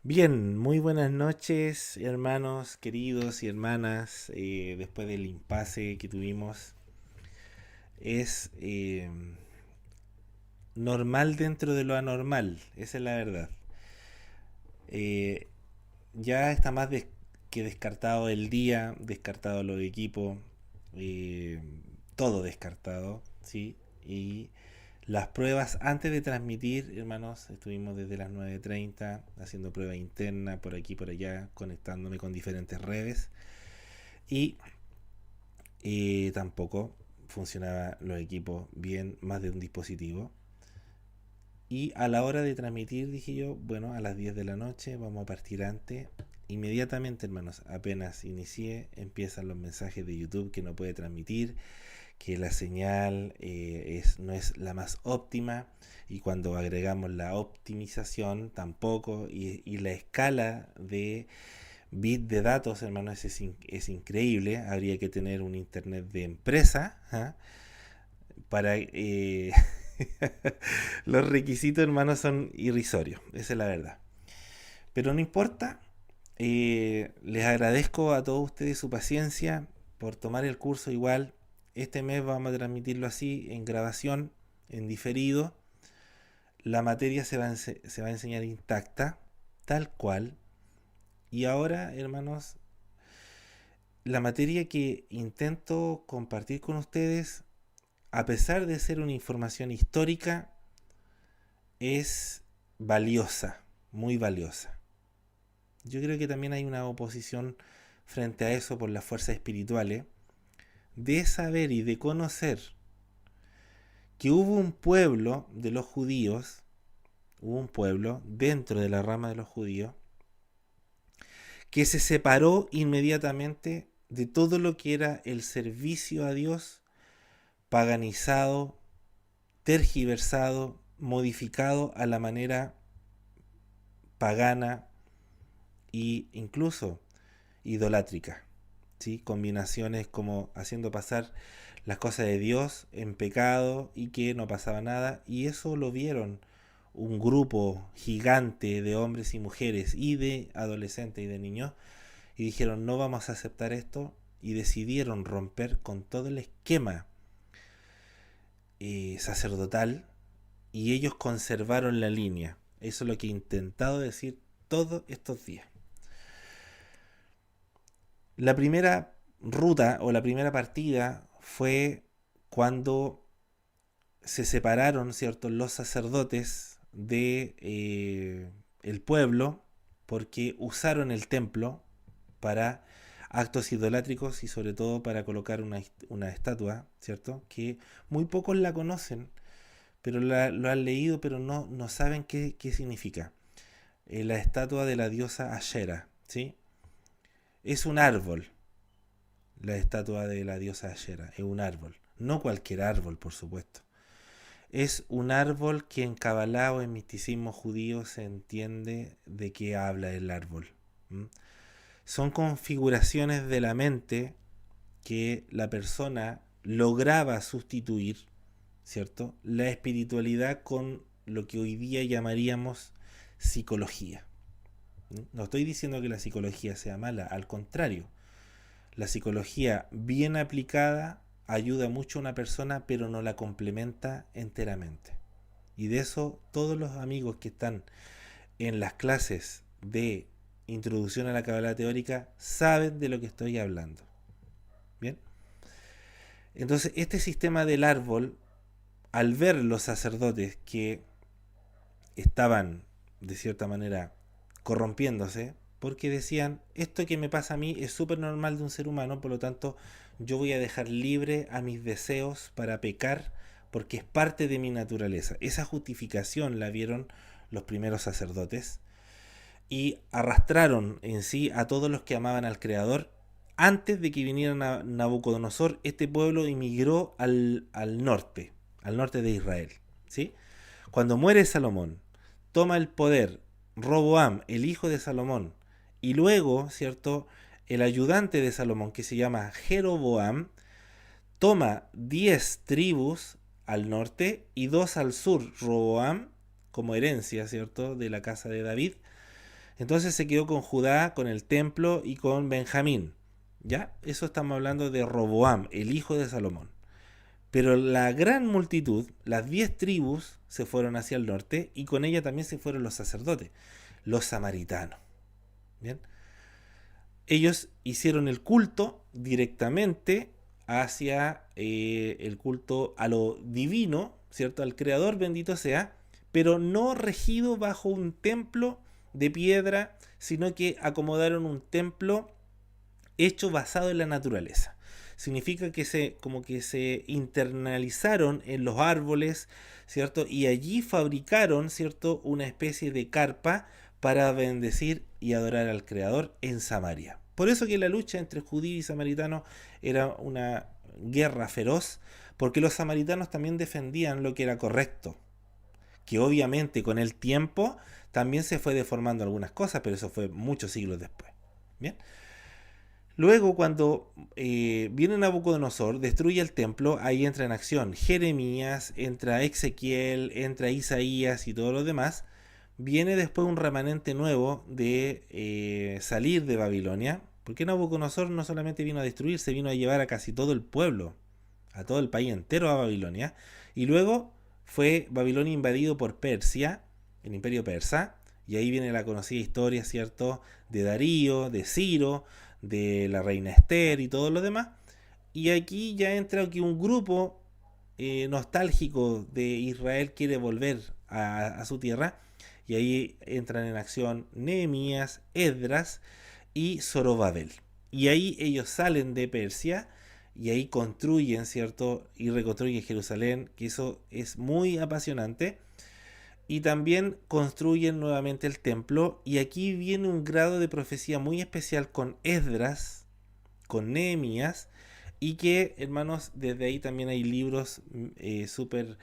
Bien, muy buenas noches, hermanos queridos y hermanas. Después del impasse que tuvimos, es normal dentro de lo anormal, esa es la verdad. Eh, ya está más que descartado el día, descartado los equipos, eh, todo descartado, ¿sí? Y las pruebas antes de transmitir, hermanos, estuvimos desde las 9:30 haciendo prueba interna por aquí por allá, conectándome con diferentes redes y tampoco funcionaba los equipos bien, más de un dispositivo. Y a la hora de transmitir dije yo, bueno, a las 10 de la noche vamos a partir antes. Inmediatamente, hermanos, apenas inicié, empiezan los mensajes de YouTube que no puede transmitir, que la señal no es la más óptima, y cuando agregamos la optimización tampoco, y la escala de bit de datos, hermanos, es increíble. Habría que tener un internet de empresa, ¿ah? Para los requisitos, hermanos, son irrisorios, esa es la verdad. Pero no importa. Les agradezco a todos ustedes su paciencia por tomar el curso igual. Este mes vamos a transmitirlo así, en grabación, en diferido. La materia se va a enseñar intacta, tal cual. Y ahora, hermanos, la materia que intento compartir con ustedes, a pesar de ser una información histórica, es valiosa, muy valiosa. Yo creo que también hay una oposición frente a eso por las fuerzas espirituales, de saber y de conocer que hubo un pueblo de los judíos, hubo un pueblo dentro de la rama de los judíos, que se separó inmediatamente de todo lo que era el servicio a Dios, paganizado, tergiversado, modificado a la manera pagana e incluso idolátrica. ¿Sí? Combinaciones como haciendo pasar las cosas de Dios en pecado y que no pasaba nada. Y eso lo vieron un grupo gigante de hombres y mujeres y de adolescentes y de niños, y dijeron no vamos a aceptar esto, y decidieron romper con todo el esquema sacerdotal, y ellos conservaron la línea. Eso es lo que he intentado decir todos estos días. La primera ruta o la primera partida fue cuando se separaron, ¿cierto?, los sacerdotes de el pueblo, porque usaron el templo para actos idolátricos y sobre todo para colocar una estatua, ¿cierto?, que muy pocos la conocen, pero lo han leído, pero no saben qué significa. La estatua de la diosa Ashera, ¿sí? Es un árbol. La estatua de la diosa Ashera es un árbol. No cualquier árbol, por supuesto. Es un árbol que en Kabbalah o en misticismo judío se entiende de qué habla el árbol. ¿Mm? Son configuraciones de la mente que la persona lograba sustituir, ¿cierto?, la espiritualidad con lo que hoy día llamaríamos psicología. No estoy diciendo que la psicología sea mala, al contrario. La psicología bien aplicada ayuda mucho a una persona, pero no la complementa enteramente. Y de eso todos los amigos que están en las clases de introducción a la Kabbalah teórica saben de lo que estoy hablando. Bien. Entonces, este sistema del árbol, al ver los sacerdotes que estaban de cierta manera corrompiéndose, porque decían, esto que me pasa a mí es súper normal de un ser humano, por lo tanto yo voy a dejar libre a mis deseos para pecar, porque es parte de mi naturaleza. Esa justificación la vieron los primeros sacerdotes y arrastraron en sí a todos los que amaban al Creador. Antes de que viniera Nabucodonosor, este pueblo emigró al norte de Israel, ¿sí? Cuando muere Salomón, toma el poder Roboam, el hijo de Salomón, y luego, ¿cierto?, el ayudante de Salomón, que se llama Jeroboam, toma 10 tribus al norte y 2 al sur, Roboam, como herencia, ¿cierto?, de la casa de David, Entonces se quedó con Judá, con el templo y con Benjamín. ¿Ya? Eso estamos hablando de Roboam, el hijo de Salomón. Pero la gran multitud, las 10 tribus, se fueron hacia el norte y con ella también se fueron los sacerdotes, los samaritanos. ¿Bien? Ellos hicieron el culto directamente hacia el culto a lo divino, ¿cierto? Al Creador, bendito sea, pero no regido bajo un templo de piedra, sino que acomodaron un templo hecho basado en la naturaleza. Significa que como que se internalizaron en los árboles, ¿cierto? Y allí fabricaron, ¿cierto? Una especie de carpa para bendecir y adorar al Creador en Samaria. Por eso que la lucha entre judíos y samaritanos era una guerra feroz, porque los samaritanos también defendían lo que era correcto, que obviamente con el tiempo también se fue deformando algunas cosas, pero eso fue muchos siglos después. Bien. Luego, cuando viene Nabucodonosor, destruye el templo, ahí entra en acción Jeremías, entra Ezequiel, entra Isaías y todos los demás. Viene después un remanente nuevo de salir de Babilonia, porque Nabucodonosor no solamente vino a destruir, se vino a llevar a casi todo el pueblo, a todo el país entero a Babilonia. Y luego fue Babilonia invadido por Persia, el imperio persa, y ahí viene la conocida historia, ¿cierto?, de Darío, de Ciro, de la reina Esther y todo lo demás. Y aquí ya entra que un grupo nostálgico de Israel quiere volver a su tierra, y ahí entran en acción Nehemías, Esdras y Zorobabel. Y ahí ellos salen de Persia y ahí construyen, ¿cierto? Y reconstruyen Jerusalén, que eso es muy apasionante. Y también construyen nuevamente el templo. Y aquí viene un grado de profecía muy especial con Esdras, con Nehemías. Y que, hermanos, desde ahí también hay libros súper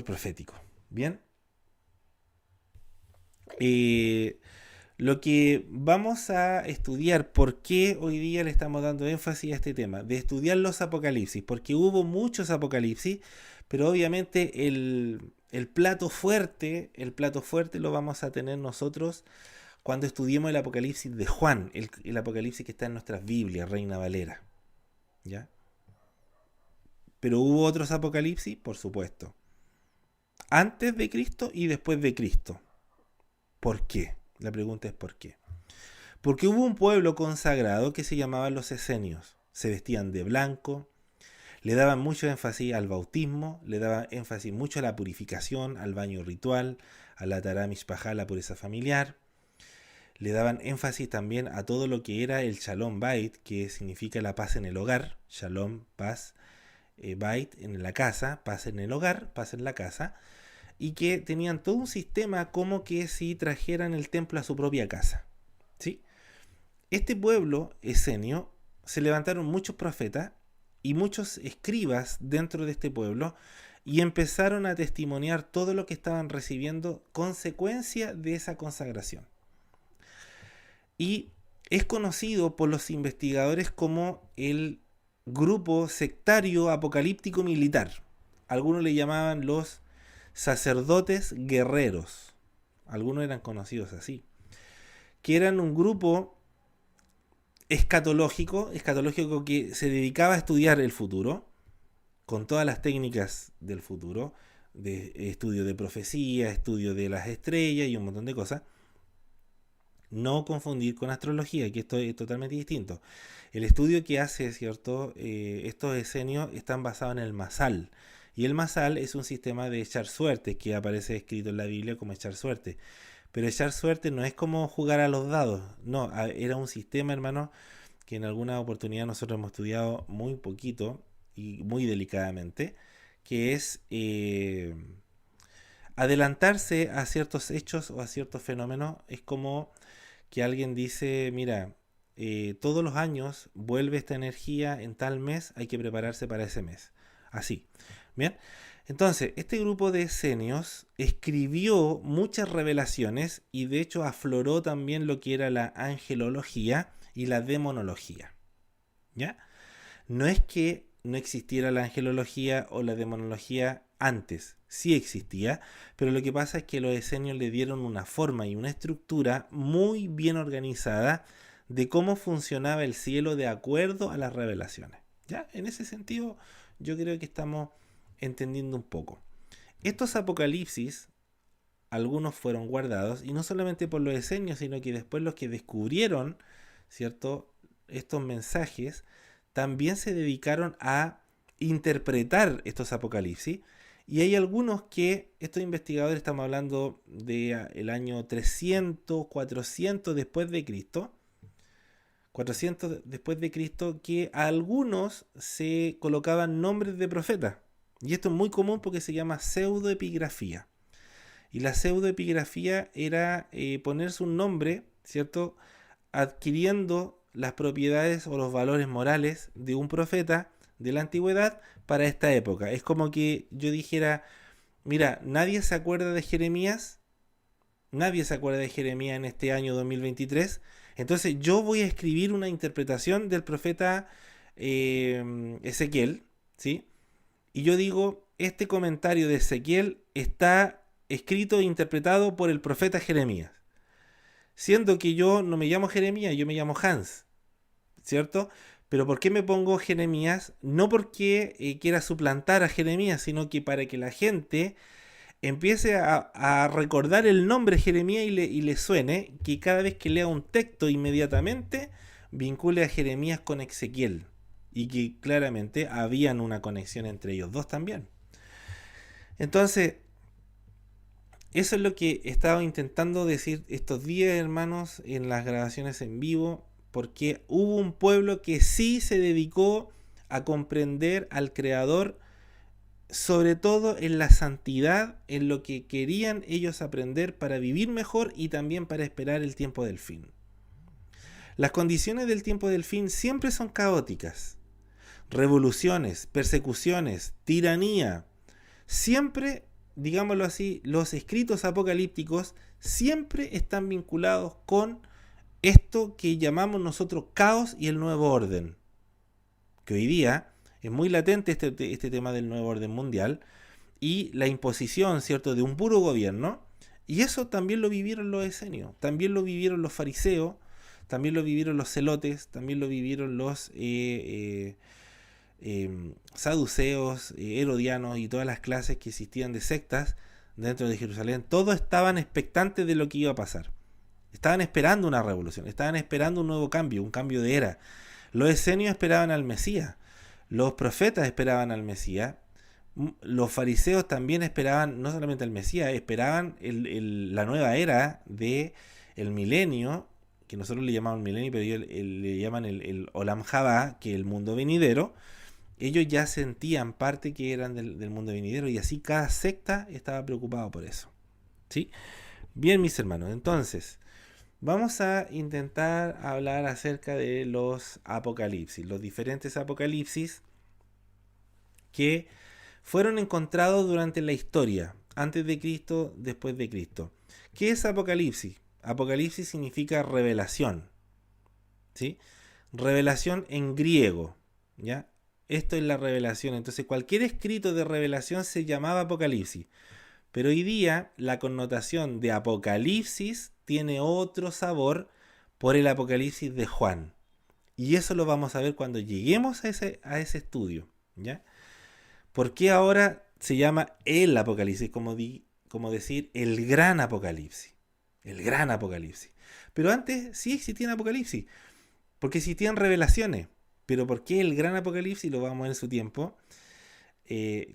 proféticos. Bien. Lo que vamos a estudiar, ¿por qué hoy día le estamos dando énfasis a este tema? De estudiar los apocalipsis, porque hubo muchos apocalipsis, pero obviamente el plato fuerte lo vamos a tener nosotros cuando estudiemos el apocalipsis de Juan, el apocalipsis que está en nuestras Biblias, Reina Valera. ¿Ya? Pero hubo otros apocalipsis, por supuesto. Antes de Cristo y después de Cristo. ¿Por qué? La pregunta es ¿por qué? Porque hubo un pueblo consagrado que se llamaban los esenios. Se vestían de blanco, le daban mucho énfasis al bautismo, le daban énfasis mucho a la purificación, al baño ritual, a la Tará Mishpajá, la pureza familiar. Le daban énfasis también a todo lo que era el Shalom Bait, que significa la paz en el hogar. Shalom, paz, Bait en la casa, paz en el hogar, paz en la casa. Y que tenían todo un sistema como que si trajeran el templo a su propia casa. ¿Sí? Este pueblo esenio se levantaron muchos profetas y muchos escribas dentro de este pueblo y empezaron a testimoniar todo lo que estaban recibiendo consecuencia de esa consagración. Y es conocido por los investigadores como el grupo sectario apocalíptico militar. Algunos le llamaban los sacerdotes guerreros, algunos eran conocidos así, que eran un grupo escatológico que se dedicaba a estudiar el futuro, con todas las técnicas del futuro, de estudio de profecía, estudio de las estrellas y un montón de cosas. No confundir con astrología, que esto es totalmente distinto. El estudio que hace, ¿cierto? Estos esenios están basados en el Masal. Y el Masal es un sistema de echar suerte, que aparece escrito en la Biblia como echar suerte. Pero echar suerte no es como jugar a los dados. No, era un sistema, hermano, que en alguna oportunidad nosotros hemos estudiado muy poquito y muy delicadamente, que es adelantarse a ciertos hechos o a ciertos fenómenos. Es como que alguien dice, mira, todos los años vuelve esta energía en tal mes, hay que prepararse para ese mes. Así. Bien. Entonces, este grupo de esenios escribió muchas revelaciones y de hecho afloró también lo que era la angelología y la demonología. ¿Ya? No es que no existiera la angelología o la demonología antes, sí existía, pero lo que pasa es que los esenios le dieron una forma y una estructura muy bien organizada de cómo funcionaba el cielo de acuerdo a las revelaciones. ¿Ya? En ese sentido, yo creo que estamos entendiendo un poco. Estos apocalipsis, algunos fueron guardados, y no solamente por los esenios, sino que después los que descubrieron, ¿cierto?, estos mensajes, también se dedicaron a interpretar estos apocalipsis. Y hay algunos que, estos investigadores, estamos hablando del año 300, 400 después de Cristo, 400 después de Cristo, que a algunos se colocaban nombres de profetas. Y esto es muy común porque se llama pseudoepigrafía. Y la pseudoepigrafía era ponerse un nombre, ¿cierto?, adquiriendo las propiedades o los valores morales de un profeta de la antigüedad para esta época. Es como que yo dijera, mira, nadie se acuerda de Jeremías, nadie se acuerda de Jeremías en este año 2023, entonces yo voy a escribir una interpretación del profeta Ezequiel, ¿sí? Y yo digo, este comentario de Ezequiel está escrito e interpretado por el profeta Jeremías. Siendo que yo no me llamo Jeremías, yo me llamo Hans, ¿cierto? Pero ¿por qué me pongo Jeremías? No porque quiera suplantar a Jeremías, sino que para que la gente empiece a recordar el nombre Jeremías y le suene, que cada vez que lea un texto inmediatamente vincule a Jeremías con Ezequiel. Y que claramente habían una conexión entre ellos dos también. Entonces, eso es lo que he estado intentando decir estos días, hermanos, en las grabaciones en vivo, porque hubo un pueblo que sí se dedicó a comprender al Creador, sobre todo en la santidad, en lo que querían ellos aprender para vivir mejor y también para esperar el tiempo del fin. Las condiciones del tiempo del fin siempre son caóticas. Revoluciones, persecuciones, tiranía, siempre, digámoslo así, los escritos apocalípticos siempre están vinculados con esto que llamamos nosotros caos y el nuevo orden. Que hoy día es muy latente este tema del nuevo orden mundial y la imposición, ¿cierto?, de un puro gobierno. Y eso también lo vivieron los esenios, también lo vivieron los fariseos, también lo vivieron los celotes, también lo vivieron los saduceos, herodianos y todas las clases que existían de sectas dentro de Jerusalén. Todos estaban expectantes de lo que iba a pasar. Estaban esperando una revolución, estaban esperando un nuevo cambio, un cambio de era. Los esenios esperaban al Mesías, los profetas esperaban al Mesías, los fariseos también esperaban no solamente al Mesías, esperaban la nueva era de el milenio, que nosotros le llamamos milenio, pero ellos le llaman el Olam Jabá, que es el mundo venidero. Ellos ya sentían parte que eran del mundo venidero y así cada secta estaba preocupado por eso. ¿Sí? Bien, mis hermanos, entonces vamos a intentar hablar acerca de los apocalipsis, los diferentes apocalipsis que fueron encontrados durante la historia, antes de Cristo, después de Cristo. ¿Qué es Apocalipsis? Apocalipsis significa revelación, ¿sí? Revelación en griego, ¿ya? Esto es la revelación. Entonces, cualquier escrito de revelación se llamaba Apocalipsis. Pero hoy día, la connotación de Apocalipsis tiene otro sabor por el Apocalipsis de Juan. Y eso lo vamos a ver cuando lleguemos a ese estudio, ¿ya? ¿Por qué ahora se llama el Apocalipsis? Como decir el gran Apocalipsis. El gran Apocalipsis. Pero antes sí existían Apocalipsis. Porque existían revelaciones. Pero ¿por qué el gran Apocalipsis? Lo vamos a ver en su tiempo.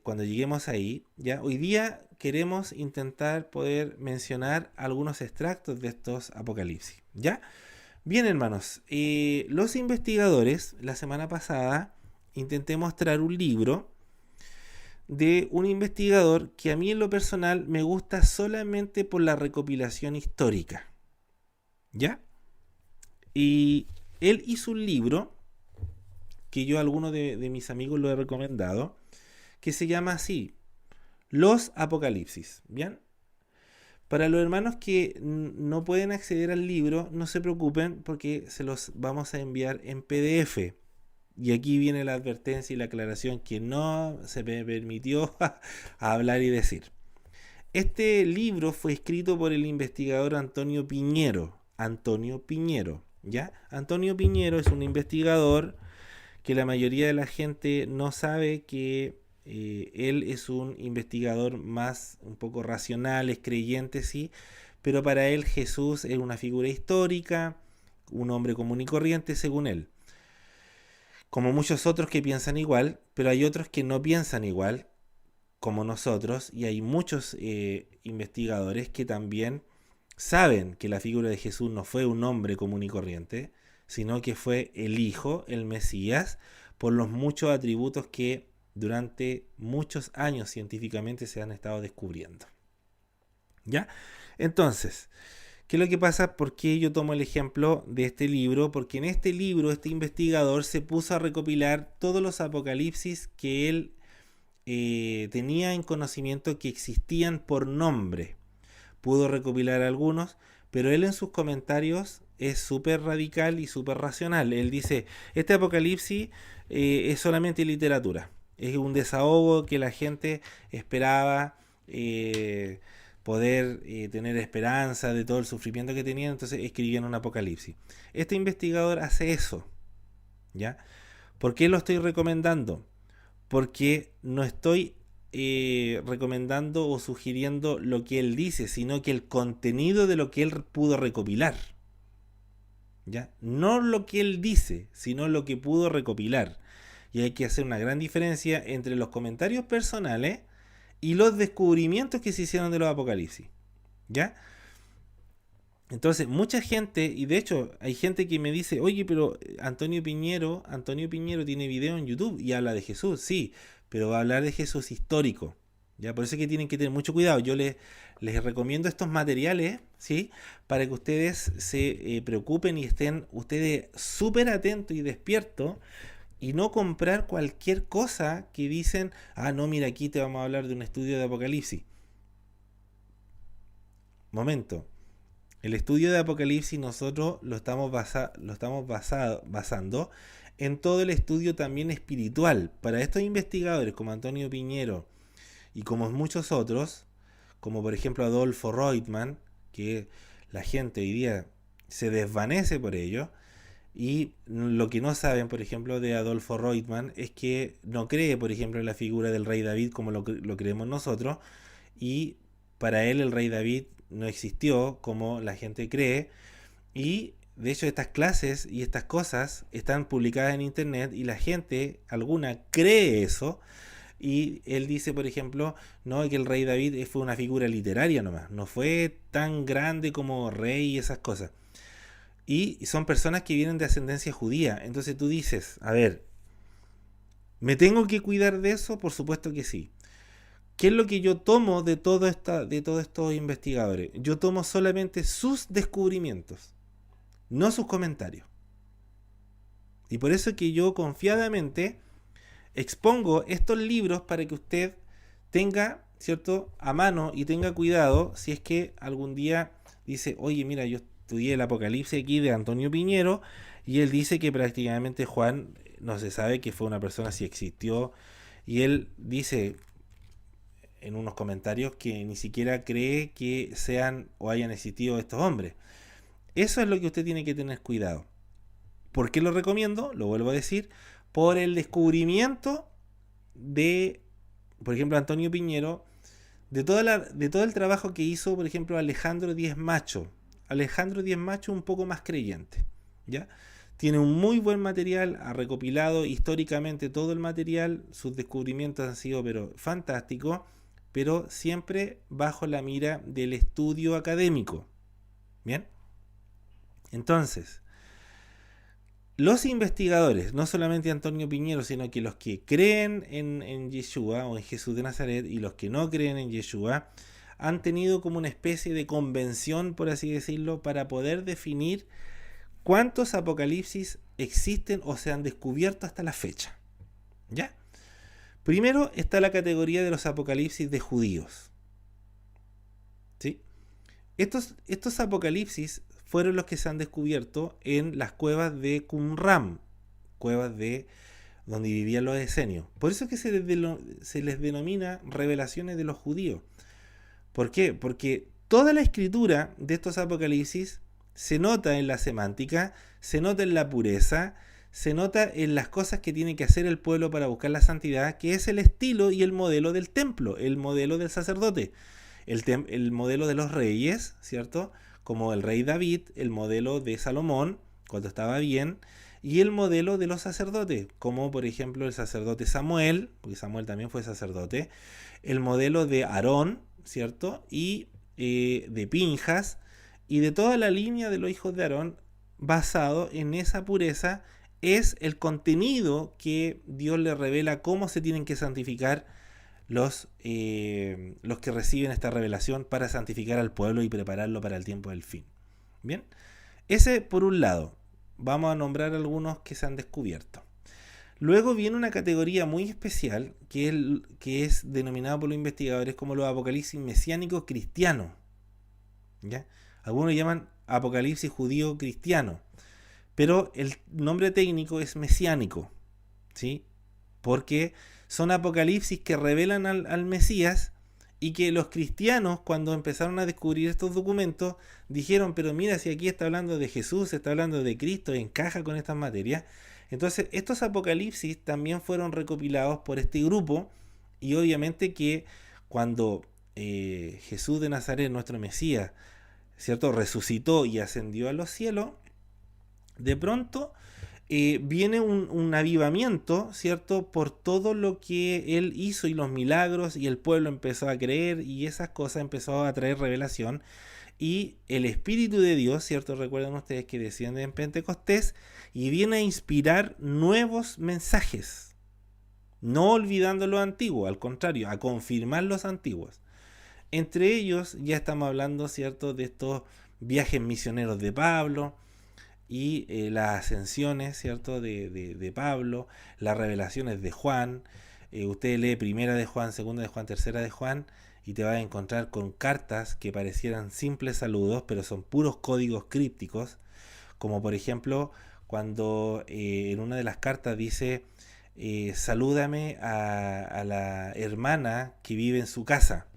Cuando lleguemos ahí. ¿Ya? Hoy día queremos intentar poder mencionar algunos extractos de estos Apocalipsis. ¿Ya? Bien, hermanos. Los investigadores, la semana pasada, intenté mostrar un libro de un investigador que a mí en lo personal me gusta solamente por la recopilación histórica. ¿Ya? Y él hizo un libro que yo a algunos de mis amigos lo he recomendado, que se llama así, Los Apocalipsis. ¿Bien? Para los hermanos que no pueden acceder al libro, no se preocupen porque se los vamos a enviar en PDF. Y aquí viene la advertencia y la aclaración que no se me permitió hablar y decir. Este libro fue escrito por el investigador Antonio Piñero. Antonio Piñero, ¿ya? Antonio Piñero es un investigador que la mayoría de la gente no sabe que él es un investigador más un poco racional, es creyente, sí, pero para él Jesús es una figura histórica, un hombre común y corriente según él. Como muchos otros que piensan igual, pero hay otros que no piensan igual, como nosotros, y hay muchos investigadores que también saben que la figura de Jesús no fue un hombre común y corriente, sino que fue el Hijo, el Mesías, por los muchos atributos que durante muchos años científicamente se han estado descubriendo. ¿Ya? Entonces, ¿qué es lo que pasa? ¿Por qué yo tomo el ejemplo de este libro? Porque en este libro este investigador se puso a recopilar todos los apocalipsis que él tenía en conocimiento que existían por nombre. Pudo recopilar algunos, pero él en sus comentarios es súper radical y súper racional. Él dice, este apocalipsis es solamente literatura, es un desahogo que la gente esperaba poder tener esperanza de todo el sufrimiento que tenían, entonces escribían un apocalipsis. Este investigador hace eso, ¿ya? ¿Por qué lo estoy recomendando? Porque no estoy recomendando o sugiriendo lo que él dice, sino que el contenido de lo que él pudo recopilar. ¿Ya? No lo que él dice, sino lo que pudo recopilar. Y hay que hacer una gran diferencia entre los comentarios personales y los descubrimientos que se hicieron de los apocalipsis. ¿Ya? Entonces, mucha gente, y de hecho hay gente que me dice, oye, pero Antonio Piñero tiene video en YouTube y habla de Jesús, sí, pero va a hablar de Jesús histórico. Ya, por eso es que tienen que tener mucho cuidado. Yo les recomiendo estos materiales, ¿sí? Para que ustedes se preocupen y estén ustedes súper atentos y despiertos y no comprar cualquier cosa que dicen, ah, no, mira, aquí te vamos a hablar de un estudio de Apocalipsis. Momento. El estudio de Apocalipsis nosotros lo estamos basando en todo el estudio también espiritual. Para estos investigadores como Antonio Piñero y como muchos otros, como por ejemplo Adolfo Reutemann, que la gente hoy día se desvanece por ello, y lo que no saben, por ejemplo, de Adolfo Reutemann es que no cree, por ejemplo, en la figura del rey David como lo creemos nosotros, y para él el rey David no existió como la gente cree, y de hecho estas clases y estas cosas están publicadas en internet y la gente, alguna, cree eso, y él dice, por ejemplo, no, que el rey David fue una figura literaria nomás, no fue tan grande como rey y esas cosas. Y son personas que vienen de ascendencia judía. Entonces tú dices, a ver, ¿me tengo que cuidar de eso? Por supuesto que sí. ¿Qué es lo que yo tomo de todos estos investigadores? Yo tomo solamente sus descubrimientos, no sus comentarios. Y por eso es que yo confiadamente expongo estos libros para que usted tenga, ¿cierto?, a mano y tenga cuidado si es que algún día dice, oye, mira, yo estudié el Apocalipsis aquí de Antonio Piñero y él dice que prácticamente Juan no se sabe que fue una persona, si existió, y él dice en unos comentarios que ni siquiera cree que sean o hayan existido estos hombres. Eso es lo que usted tiene que tener cuidado. ¿Por qué lo recomiendo? Lo vuelvo a decir, por el descubrimiento de, por ejemplo, Antonio Piñero, de todo el trabajo que hizo, por ejemplo, Alejandro Diez Macho. Alejandro Diez Macho un poco más creyente, ¿ya? Tiene un muy buen material, ha recopilado históricamente todo el material, sus descubrimientos han sido pero fantásticos, pero siempre bajo la mira del estudio académico. ¿Bien? Entonces, los investigadores, no solamente Antonio Piñero, sino que los que creen en Yeshua o en Jesús de Nazaret y los que no creen en Yeshua, han tenido como una especie de convención, por así decirlo, para poder definir cuántos apocalipsis existen o se han descubierto hasta la fecha. ¿Ya? Primero está la categoría de los apocalipsis de judíos. ¿Sí? Estos apocalipsis fueron los que se han descubierto en las cuevas de Qumran. cuevas de donde vivían los esenios. Por eso es que se les denomina revelaciones de los judíos. ¿Por qué? Porque toda la escritura de estos apocalipsis se nota en la semántica, se nota en la pureza, se nota en las cosas que tiene que hacer el pueblo para buscar la santidad, que es el estilo y el modelo del templo, el modelo del sacerdote, el modelo de los reyes, ¿cierto? Como el rey David, el modelo de Salomón, cuando estaba bien, y el modelo de los sacerdotes, como por ejemplo el sacerdote Samuel, porque Samuel también fue sacerdote, el modelo de Aarón, ¿cierto? Y de Pinjas, y de toda la línea de los hijos de Aarón, basado en esa pureza, es el contenido que Dios le revela cómo se tienen que santificar los que reciben esta revelación para santificar al pueblo y prepararlo para el tiempo del fin. Bien, ese por un lado. Vamos a nombrar algunos que se han descubierto. Luego viene una categoría muy especial que es denominada por los investigadores como los apocalipsis mesiánicos cristianos. ¿Ya? Algunos llaman apocalipsis judío cristiano, pero el nombre técnico es mesiánico, ¿sí? Porque son apocalipsis que revelan al Mesías y que los cristianos, cuando empezaron a descubrir estos documentos, dijeron, pero mira, si aquí está hablando de Jesús, está hablando de Cristo, encaja con estas materias. Entonces, estos apocalipsis también fueron recopilados por este grupo, y obviamente que cuando Jesús de Nazaret, nuestro Mesías, ¿cierto?, resucitó y ascendió a los cielos, de pronto viene un avivamiento, ¿cierto?, por todo lo que él hizo y los milagros, y el pueblo empezó a creer, y esas cosas empezó a traer revelación, y el Espíritu de Dios, ¿cierto?, recuerden ustedes que desciende en Pentecostés y viene a inspirar nuevos mensajes, no olvidando los antiguos, al contrario, a confirmar los antiguos. Entre ellos ya estamos hablando, ¿cierto?, de estos viajes misioneros de Pablo, y las ascensiones, ¿cierto?, de Pablo, las revelaciones de Juan. Usted lee primera de Juan, segunda de Juan, tercera de Juan, y te vas a encontrar con cartas que parecieran simples saludos, pero son puros códigos crípticos, como por ejemplo cuando en una de las cartas dice, salúdame a la hermana que vive en su casa.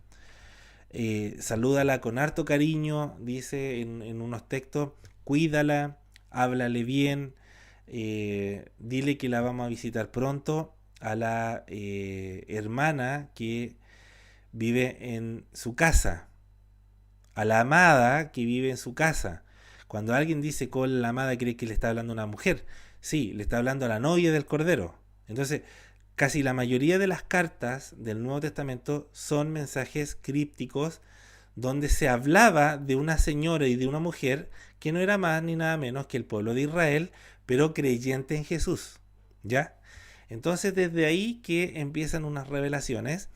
Salúdala con harto cariño, dice en unos textos, cuídala, háblale bien, dile que la vamos a visitar pronto, a la hermana que vive en su casa, a la amada que vive en su casa. Cuando alguien dice con la amada, cree que le está hablando a una mujer. Sí, le está hablando a la novia del Cordero. Entonces, casi la mayoría de las cartas del Nuevo Testamento son mensajes crípticos donde se hablaba de una señora y de una mujer que no era más ni nada menos que el pueblo de Israel, pero creyente en Jesús, ¿ya? Entonces desde ahí que empiezan unas revelaciones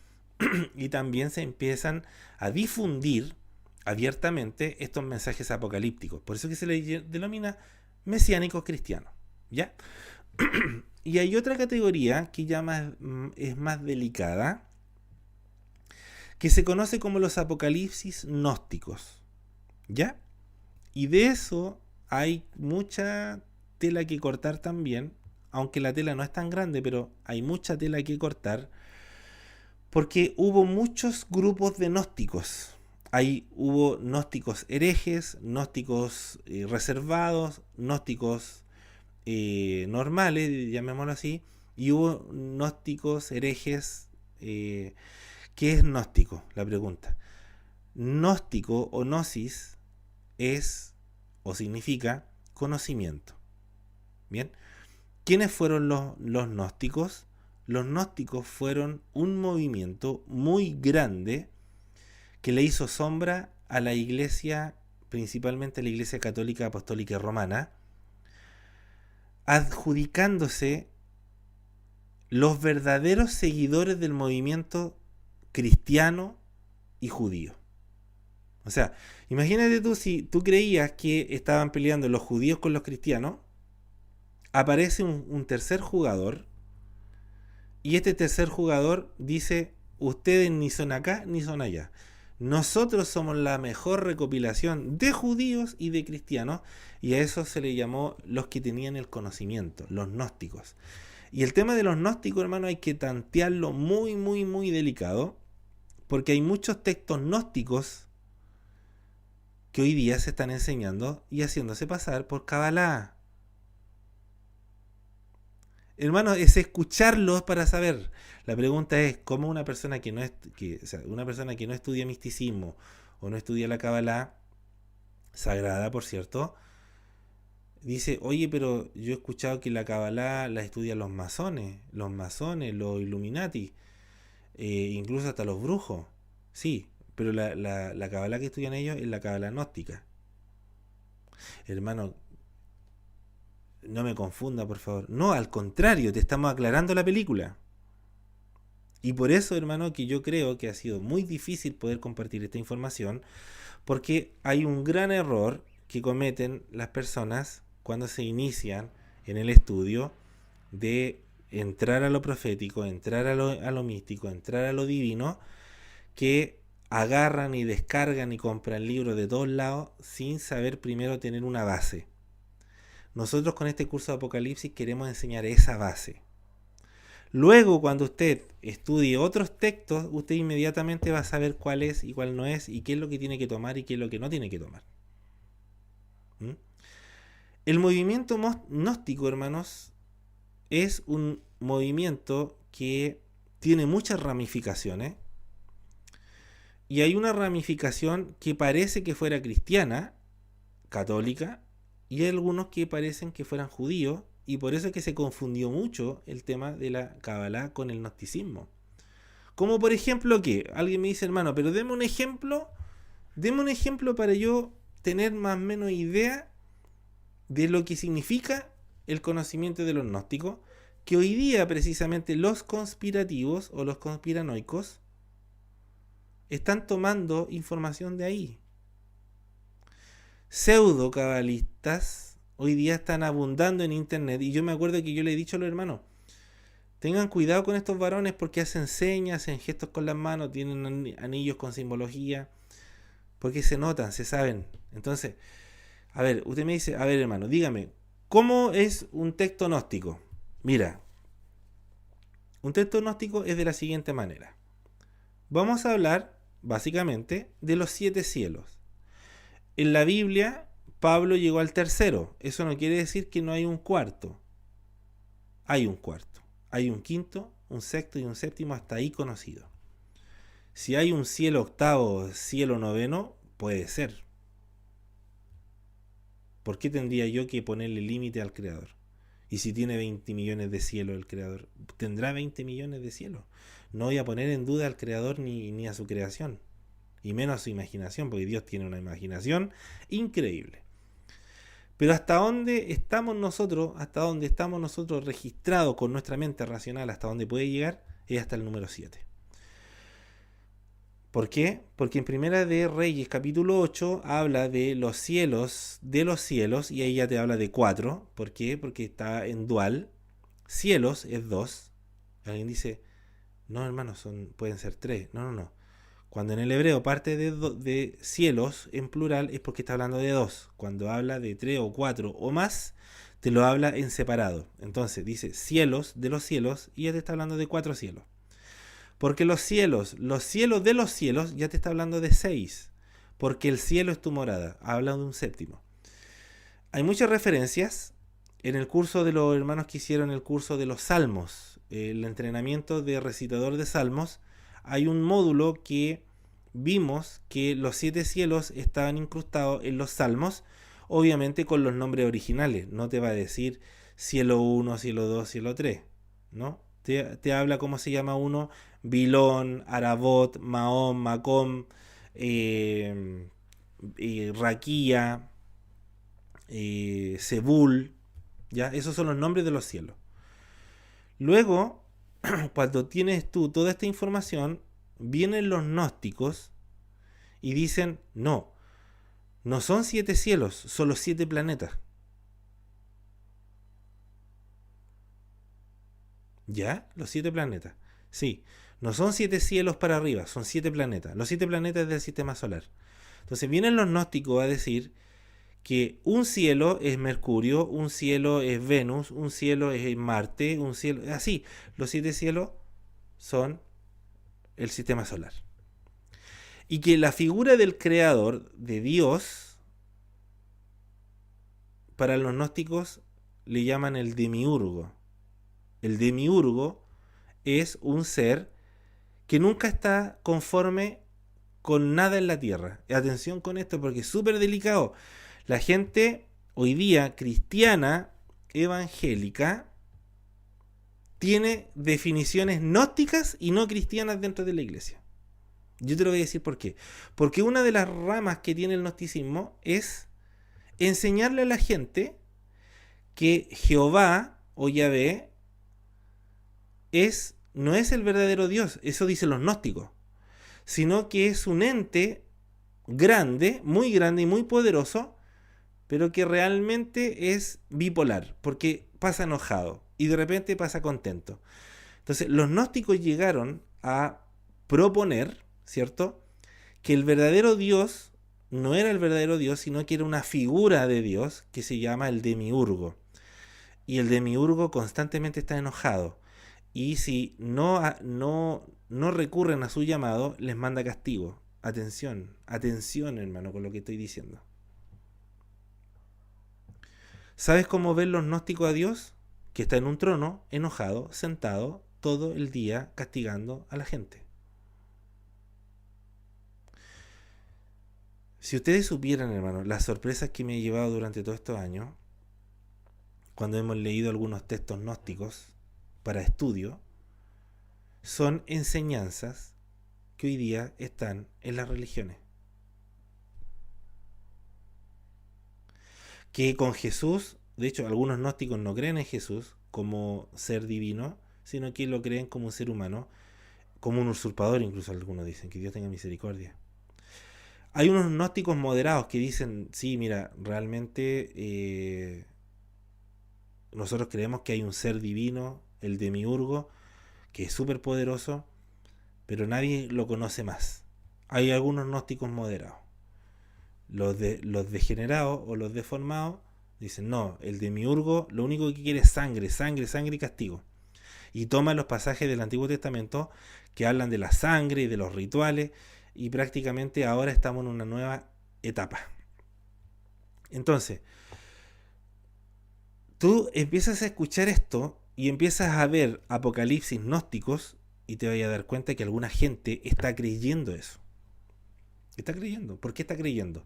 y también se empiezan a difundir abiertamente estos mensajes apocalípticos. Por eso que se le denomina mesiánicos cristianos, ¿ya? Y hay otra categoría que ya es más delicada, que se conoce como los apocalipsis gnósticos, ¿ya? Y de eso hay mucha tela que cortar también, aunque la tela no es tan grande, pero hay mucha tela que cortar, porque hubo muchos grupos de gnósticos. Hubo gnósticos herejes, gnósticos reservados, gnósticos normales, llamémoslo así, y hubo gnósticos herejes. ¿Qué es gnóstico? La pregunta. Gnóstico o gnosis es o significa conocimiento. Bien, ¿quiénes fueron los gnósticos? Los gnósticos fueron un movimiento muy grande que le hizo sombra a la iglesia, principalmente a la iglesia católica, apostólica y romana, adjudicándose los verdaderos seguidores del movimiento cristiano y judío. O sea, imagínate tú, si tú creías que estaban peleando los judíos con los cristianos, aparece un tercer jugador, y este tercer jugador dice, ustedes ni son acá ni son allá. Nosotros somos la mejor recopilación de judíos y de cristianos, y a eso se le llamó los que tenían el conocimiento, los gnósticos. Y el tema de los gnósticos, hermano, hay que tantearlo muy, muy, muy delicado, porque hay muchos textos gnósticos que hoy día se están enseñando y haciéndose pasar por Kabbalah. Hermano, es escucharlos para saber. La pregunta es, ¿cómo una persona que no una persona que no estudia misticismo o no estudia la Kabbalah, sagrada por cierto, dice, oye, pero yo he escuchado que la Kabbalah la estudian los masones, los Illuminati, incluso hasta los brujos? Sí, pero la Kabbalah que estudian ellos es la Kabbalah gnóstica. Hermano, no me confunda, por favor. No, al contrario, te estamos aclarando la película. Y por eso, hermano, que yo creo que ha sido muy difícil poder compartir esta información, porque hay un gran error que cometen las personas cuando se inician en el estudio de entrar a lo profético, entrar a lo místico, entrar a lo divino, que agarran y descargan y compran libros de todos lados sin saber primero tener una base. Nosotros con este curso de Apocalipsis queremos enseñar esa base. Luego, cuando usted estudie otros textos, usted inmediatamente va a saber cuál es y cuál no es, y qué es lo que tiene que tomar y qué es lo que no tiene que tomar. ¿Mm? El movimiento gnóstico, hermanos, es un movimiento que tiene muchas ramificaciones, y hay una ramificación que parece que fuera cristiana, católica, y hay algunos que parecen que fueran judíos, y por eso es que se confundió mucho el tema de la Kabbalah con el gnosticismo. Como por ejemplo que alguien me dice, hermano, pero deme un ejemplo para yo tener más o menos idea de lo que significa el conocimiento de los gnósticos, que hoy día precisamente los conspirativos o los conspiranoicos están tomando información de ahí. Pseudo cabalistas hoy día están abundando en internet, y yo me acuerdo que yo le he dicho a los hermanos, tengan cuidado con estos varones porque hacen señas, hacen gestos con las manos, tienen anillos con simbología, porque se notan, se saben. Entonces, a ver, usted me dice, a ver hermano, dígame, ¿cómo es un texto gnóstico? Mira, un texto gnóstico es de la siguiente manera. Vamos a hablar, básicamente, de los 7 cielos. En la Biblia, Pablo llegó al tercero. Eso no quiere decir que no hay un cuarto. Hay un cuarto. Hay un quinto, un sexto y un séptimo, hasta ahí conocido. Si hay un cielo octavo, cielo noveno, puede ser. ¿Por qué tendría yo que ponerle límite al Creador? Y si tiene 20 millones de cielos el Creador, tendrá 20 millones de cielos. No voy a poner en duda al Creador ni a su creación, y menos a su imaginación, porque Dios tiene una imaginación increíble. Pero hasta dónde estamos nosotros registrados con nuestra mente racional, hasta dónde puede llegar, es hasta el número 7. ¿Por qué? Porque en Primera de Reyes capítulo 8 habla de los cielos, y ahí ya te habla de 4. ¿Por qué? Porque está en dual. Cielos es 2. Alguien dice, no hermano, pueden ser 3. No. Cuando en el hebreo parte de cielos en plural es porque está hablando de 2. Cuando habla de 3 o 4 o más, te lo habla en separado. Entonces dice cielos de los cielos y ya te está hablando de 4 cielos. Porque los cielos de los cielos, ya te está hablando de 6. Porque el cielo es tu morada. Habla de un séptimo. Hay muchas referencias en el curso de los hermanos que hicieron el curso de los salmos. El entrenamiento de recitador de salmos. Hay un módulo que vimos que los 7 cielos estaban incrustados en los salmos, obviamente con los nombres originales. No te va a decir cielo 1, cielo 2, cielo 3, ¿no? Te habla cómo se llama uno: Bilón, Arabot, Mahón, Macom, Raquía, Sebul, ¿ya? Esos son los nombres de los cielos. Luego, cuando tienes tú toda esta información, vienen los gnósticos y dicen, no son 7 cielos, son los 7 planetas. ¿Ya? Los 7 planetas. Sí, No son 7 cielos para arriba, son 7 planetas. Los 7 planetas del sistema solar. Entonces vienen los gnósticos a decir que un cielo es Mercurio, un cielo es Venus, un cielo es Marte, un cielo... Así, los 7 cielos son el sistema solar. Y que la figura del creador, de Dios, para los gnósticos le llaman el demiurgo. El demiurgo es un ser que nunca está conforme con nada en la tierra. Atención con esto porque es súper delicado. La gente hoy día cristiana, evangélica, tiene definiciones gnósticas y no cristianas dentro de la iglesia. Yo te lo voy a decir por qué. Porque una de las ramas que tiene el gnosticismo es enseñarle a la gente que Jehová o Yahvé no es el verdadero Dios, eso dicen los gnósticos, sino que es un ente grande y muy poderoso, pero que realmente es bipolar, porque pasa enojado y de repente pasa contento. Entonces, los gnósticos llegaron a proponer, ¿cierto?, que el verdadero Dios no era el verdadero Dios, sino que era una figura de Dios que se llama el demiurgo. Y el demiurgo constantemente está enojado. Y si no recurren a su llamado, les manda castigo. Atención, hermano, con lo que estoy diciendo. ¿Sabes cómo ven los gnósticos a Dios? Que está en un trono, enojado, sentado, todo el día castigando a la gente. Si ustedes supieran, hermano, las sorpresas que me he llevado durante todos estos años, cuando hemos leído algunos textos gnósticos para estudio, son enseñanzas que hoy día están en las religiones. Que con Jesús, de hecho, algunos gnósticos no creen en Jesús como ser divino, sino que lo creen como un ser humano, como un usurpador, incluso algunos dicen, que Dios tenga misericordia. Hay unos gnósticos moderados que dicen, sí, mira, realmente nosotros creemos que hay un ser divino, el demiurgo, que es súper poderoso, pero nadie lo conoce más. Hay algunos gnósticos moderados. Los degenerados o los deformados dicen, no, el demiurgo lo único que quiere es sangre, sangre, sangre y castigo. Y toman los pasajes del Antiguo Testamento que hablan de la sangre y de los rituales, y prácticamente ahora estamos en una nueva etapa. Entonces, tú empiezas a escuchar esto y empiezas a ver apocalipsis gnósticos y te vas a dar cuenta que alguna gente está creyendo eso. Está creyendo. ¿Por qué está creyendo?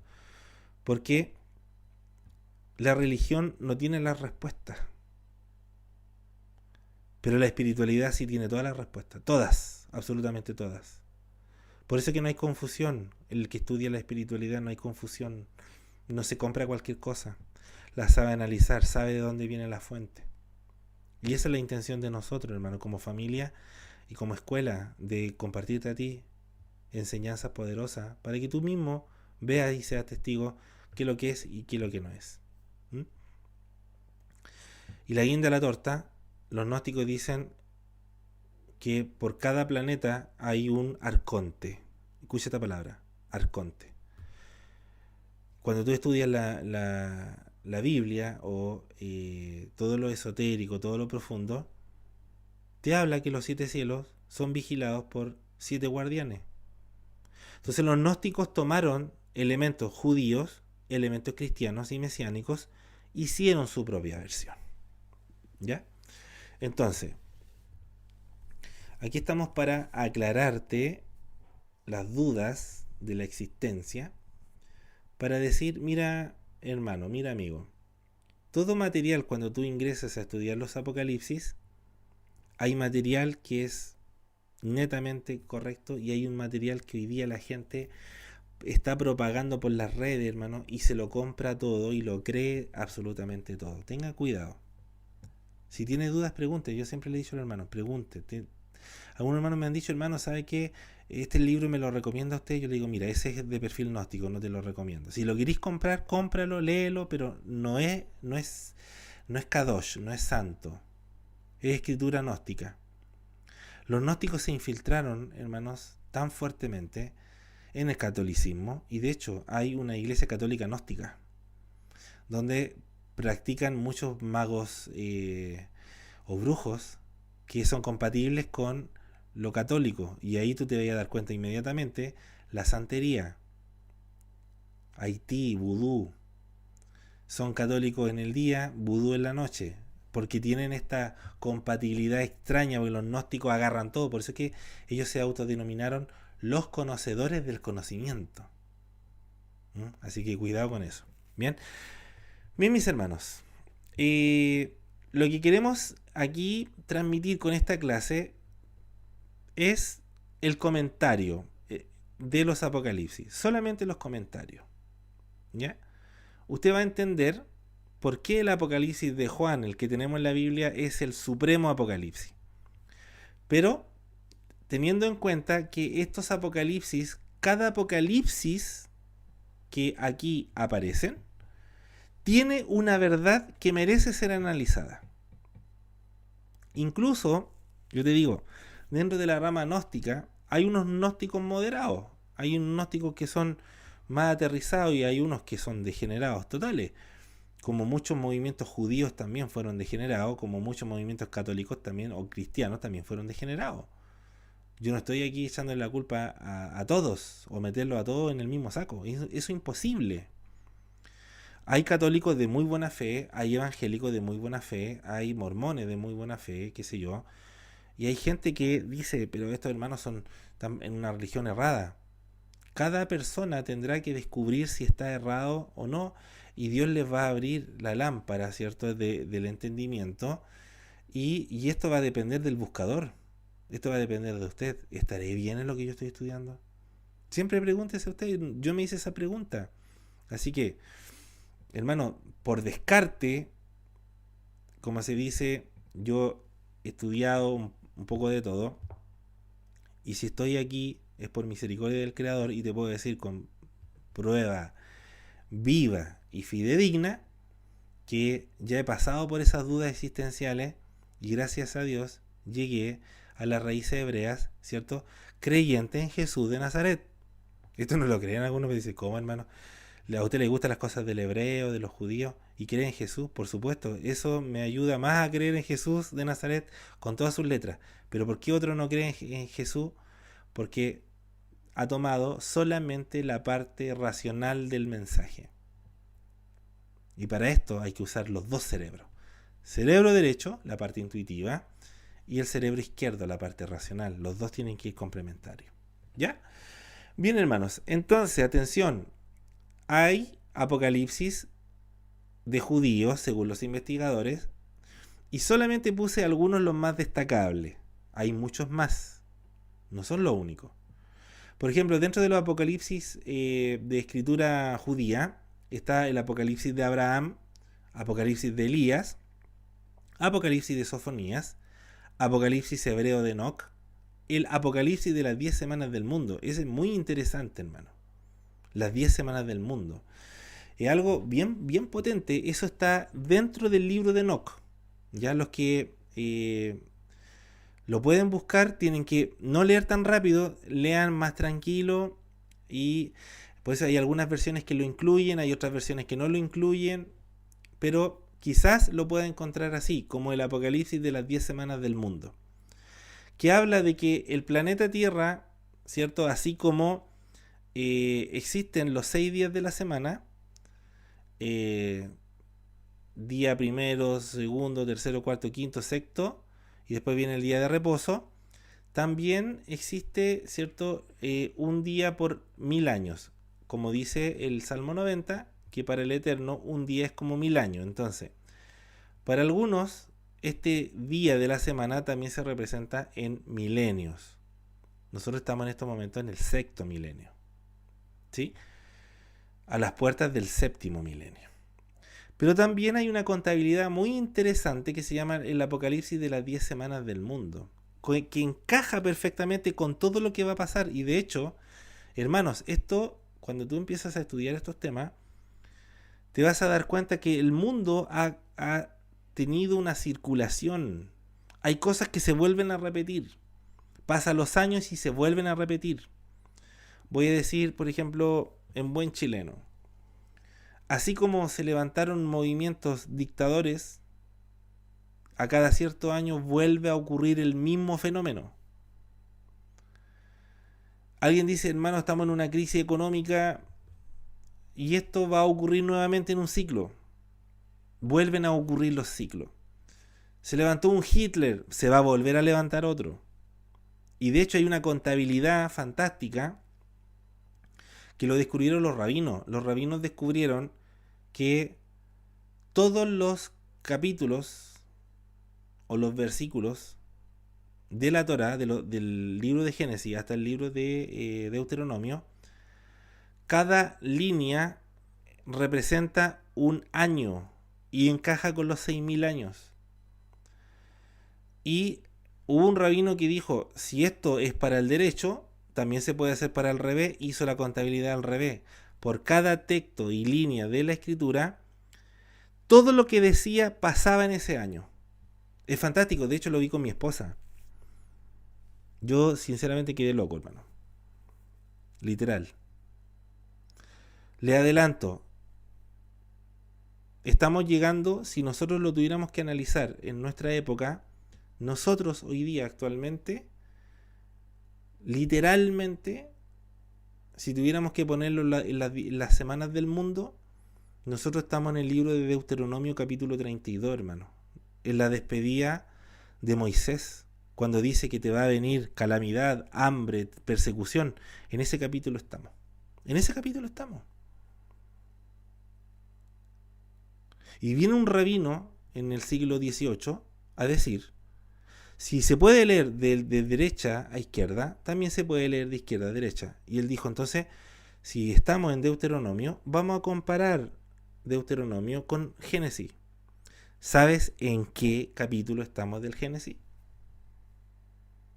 Porque la religión no tiene las respuestas. Pero la espiritualidad sí tiene todas las respuestas. Todas, absolutamente todas. Por eso que no hay confusión. El que estudia la espiritualidad no hay confusión. No se compra cualquier cosa. La sabe analizar, sabe de dónde viene la fuente. Y esa es la intención de nosotros, hermano, como familia y como escuela, de compartirte a ti enseñanzas poderosas para que tú mismo veas y seas testigo qué es lo que es y qué es lo que no es. Y la guinda de la torta, los gnósticos dicen que por cada planeta hay un arconte. Escucha esta palabra, arconte. Cuando tú estudias la Biblia o todo lo esotérico, todo lo profundo, te habla que los 7 cielos son vigilados por 7 guardianes. Entonces los gnósticos tomaron elementos judíos, elementos cristianos y mesiánicos, hicieron su propia versión. ¿Ya? Entonces, aquí estamos para aclararte las dudas de la existencia, para decir, mira hermano, mira amigo, todo material cuando tú ingresas a estudiar los apocalipsis, hay material que es netamente correcto y hay un material que hoy día la gente está propagando por las redes, hermano, y se lo compra todo y lo cree absolutamente todo. Tenga cuidado. Si tiene dudas, pregunte. Yo siempre le he dicho al hermano, pregunte. Algunos hermanos me han dicho, hermano, ¿sabe qué? Este libro me lo recomienda a usted. Yo le digo, mira, ese es de perfil gnóstico, no te lo recomiendo. Si lo queréis comprar, cómpralo, léelo, pero no es kadosh, no es santo. Es escritura gnóstica. Los gnósticos se infiltraron, hermanos, tan fuertemente en el catolicismo, y de hecho hay una iglesia católica gnóstica, donde practican muchos magos o brujos que son compatibles con lo católico, y ahí tú te vas a dar cuenta inmediatamente: la santería, Haití, vudú, son católicos en el día, vudú en la noche, porque tienen esta compatibilidad extraña, porque los gnósticos agarran todo. Por eso es que ellos se autodenominaron los conocedores del conocimiento. Así que cuidado con eso. Bien, bien, mis hermanos, lo que queremos aquí transmitir con esta clase es el comentario de los Apocalipsis, solamente los comentarios. ¿Ya? Usted va a entender por qué el Apocalipsis de Juan, el que tenemos en la Biblia, es el supremo Apocalipsis. Pero teniendo en cuenta que estos Apocalipsis, cada Apocalipsis que aquí aparecen, tiene una verdad que merece ser analizada. Incluso, yo te digo, dentro de la rama gnóstica hay unos gnósticos moderados, hay unos gnósticos que son más aterrizados y hay unos que son degenerados totales, como muchos movimientos judíos también fueron degenerados, como muchos movimientos católicos también, o cristianos también fueron degenerados. Yo no estoy aquí echándole la culpa a todos o meterlo a todos en el mismo saco, eso es imposible. Hay católicos de muy buena fe, hay evangélicos de muy buena fe, hay mormones de muy buena fe, qué sé yo, y hay gente que dice, pero estos hermanos están en una religión errada. Cada persona tendrá que descubrir si está errado o no, y Dios les va a abrir la lámpara, ¿cierto?, del entendimiento, y esto va a depender del buscador. Esto va a depender de usted. ¿Estaré bien en lo que yo estoy estudiando? Siempre pregúntese a usted. Yo me hice esa pregunta. Así que, hermano, por descarte, como se dice, yo he estudiado un poco de todo, y si estoy aquí es por misericordia del Creador, y te puedo decir con prueba viva y fidedigna que ya he pasado por esas dudas existenciales y gracias a Dios llegué a las raíces hebreas, ¿cierto?, creyente en Jesús de Nazaret. Esto no lo creen algunos, me dicen, ¿cómo, hermano? ¿A usted le gustan las cosas del hebreo, de los judíos, y cree en Jesús? Por supuesto, eso me ayuda más a creer en Jesús de Nazaret con todas sus letras. Pero ¿por qué otro no cree en Jesús? Porque ha tomado solamente la parte racional del mensaje. Y para esto hay que usar los dos cerebros. Cerebro derecho, la parte intuitiva, y el cerebro izquierdo, la parte racional. Los dos tienen que ir complementarios. ¿Ya? Bien, hermanos, entonces, atención. Hay apocalipsis de judíos, según los investigadores, y solamente puse algunos los más destacables. Hay muchos más. No son los únicos. Por ejemplo, dentro de los apocalipsis de escritura judía, está el apocalipsis de Abraham, apocalipsis de Elías, apocalipsis de Sofonías, apocalipsis hebreo de Enoc, el apocalipsis de las 10 semanas del mundo. Ese es muy interesante, hermano. Las 10 semanas del mundo. Es algo bien, bien potente. Eso está dentro del libro de Enoc. Ya los que lo pueden buscar tienen que no leer tan rápido, lean más tranquilo, y pues hay algunas versiones que lo incluyen, hay otras versiones que no lo incluyen, pero quizás lo pueda encontrar así, como el apocalipsis de las 10 semanas del mundo, que habla de que el planeta Tierra, ¿cierto?, así como existen los 6 días de la semana, día primero, segundo, tercero, cuarto, quinto, sexto, y después viene el día de reposo. También existe, ¿cierto?, un día por 1000 años, como dice el Salmo 90, que para el Eterno un día es como 1000 años. Entonces, para algunos, este día de la semana también se representa en milenios. Nosotros estamos en estos momentos en el sexto milenio, ¿sí?, a las puertas del séptimo milenio. Pero también hay una contabilidad muy interesante que se llama el apocalipsis de las 10 semanas del mundo, que encaja perfectamente con todo lo que va a pasar. Y de hecho, hermanos, esto, cuando tú empiezas a estudiar estos temas, te vas a dar cuenta que el mundo ha tenido una circulación. Hay cosas que se vuelven a repetir. Pasan los años y se vuelven a repetir. Voy a decir, por ejemplo, en buen chileno. Así como se levantaron movimientos dictadores, a cada cierto año vuelve a ocurrir el mismo fenómeno. Alguien dice, hermano, estamos en una crisis económica y esto va a ocurrir nuevamente en un ciclo. Vuelven a ocurrir los ciclos. Se levantó un Hitler, se va a volver a levantar otro. Y de hecho hay una contabilidad fantástica que lo descubrieron los rabinos. Los rabinos descubrieron que todos los capítulos o los versículos de la Torá, del libro de Génesis hasta el libro de Deuteronomio, cada línea representa un año y encaja con los 6.000 años. Y hubo un rabino que dijo, si esto es para el derecho, también se puede hacer para el revés. Hizo la contabilidad al revés. Por cada texto y línea de la escritura, todo lo que decía pasaba en ese año. Es fantástico, de hecho lo vi con mi esposa. Yo sinceramente quedé loco, hermano. Literal. Le adelanto. Estamos llegando, si nosotros lo tuviéramos que analizar en nuestra época, nosotros hoy día actualmente, literalmente, si tuviéramos que ponerlo en las semanas del mundo, nosotros estamos en el libro de Deuteronomio capítulo 32, hermano. En la despedida de Moisés, cuando dice que te va a venir calamidad, hambre, persecución. En ese capítulo estamos. En ese capítulo estamos. Y viene un rabino en el siglo XVIII a decir, si se puede leer de derecha a izquierda, también se puede leer de izquierda a derecha. Y él dijo, entonces, si estamos en Deuteronomio, vamos a comparar Deuteronomio con Génesis. ¿Sabes en qué capítulo estamos del Génesis?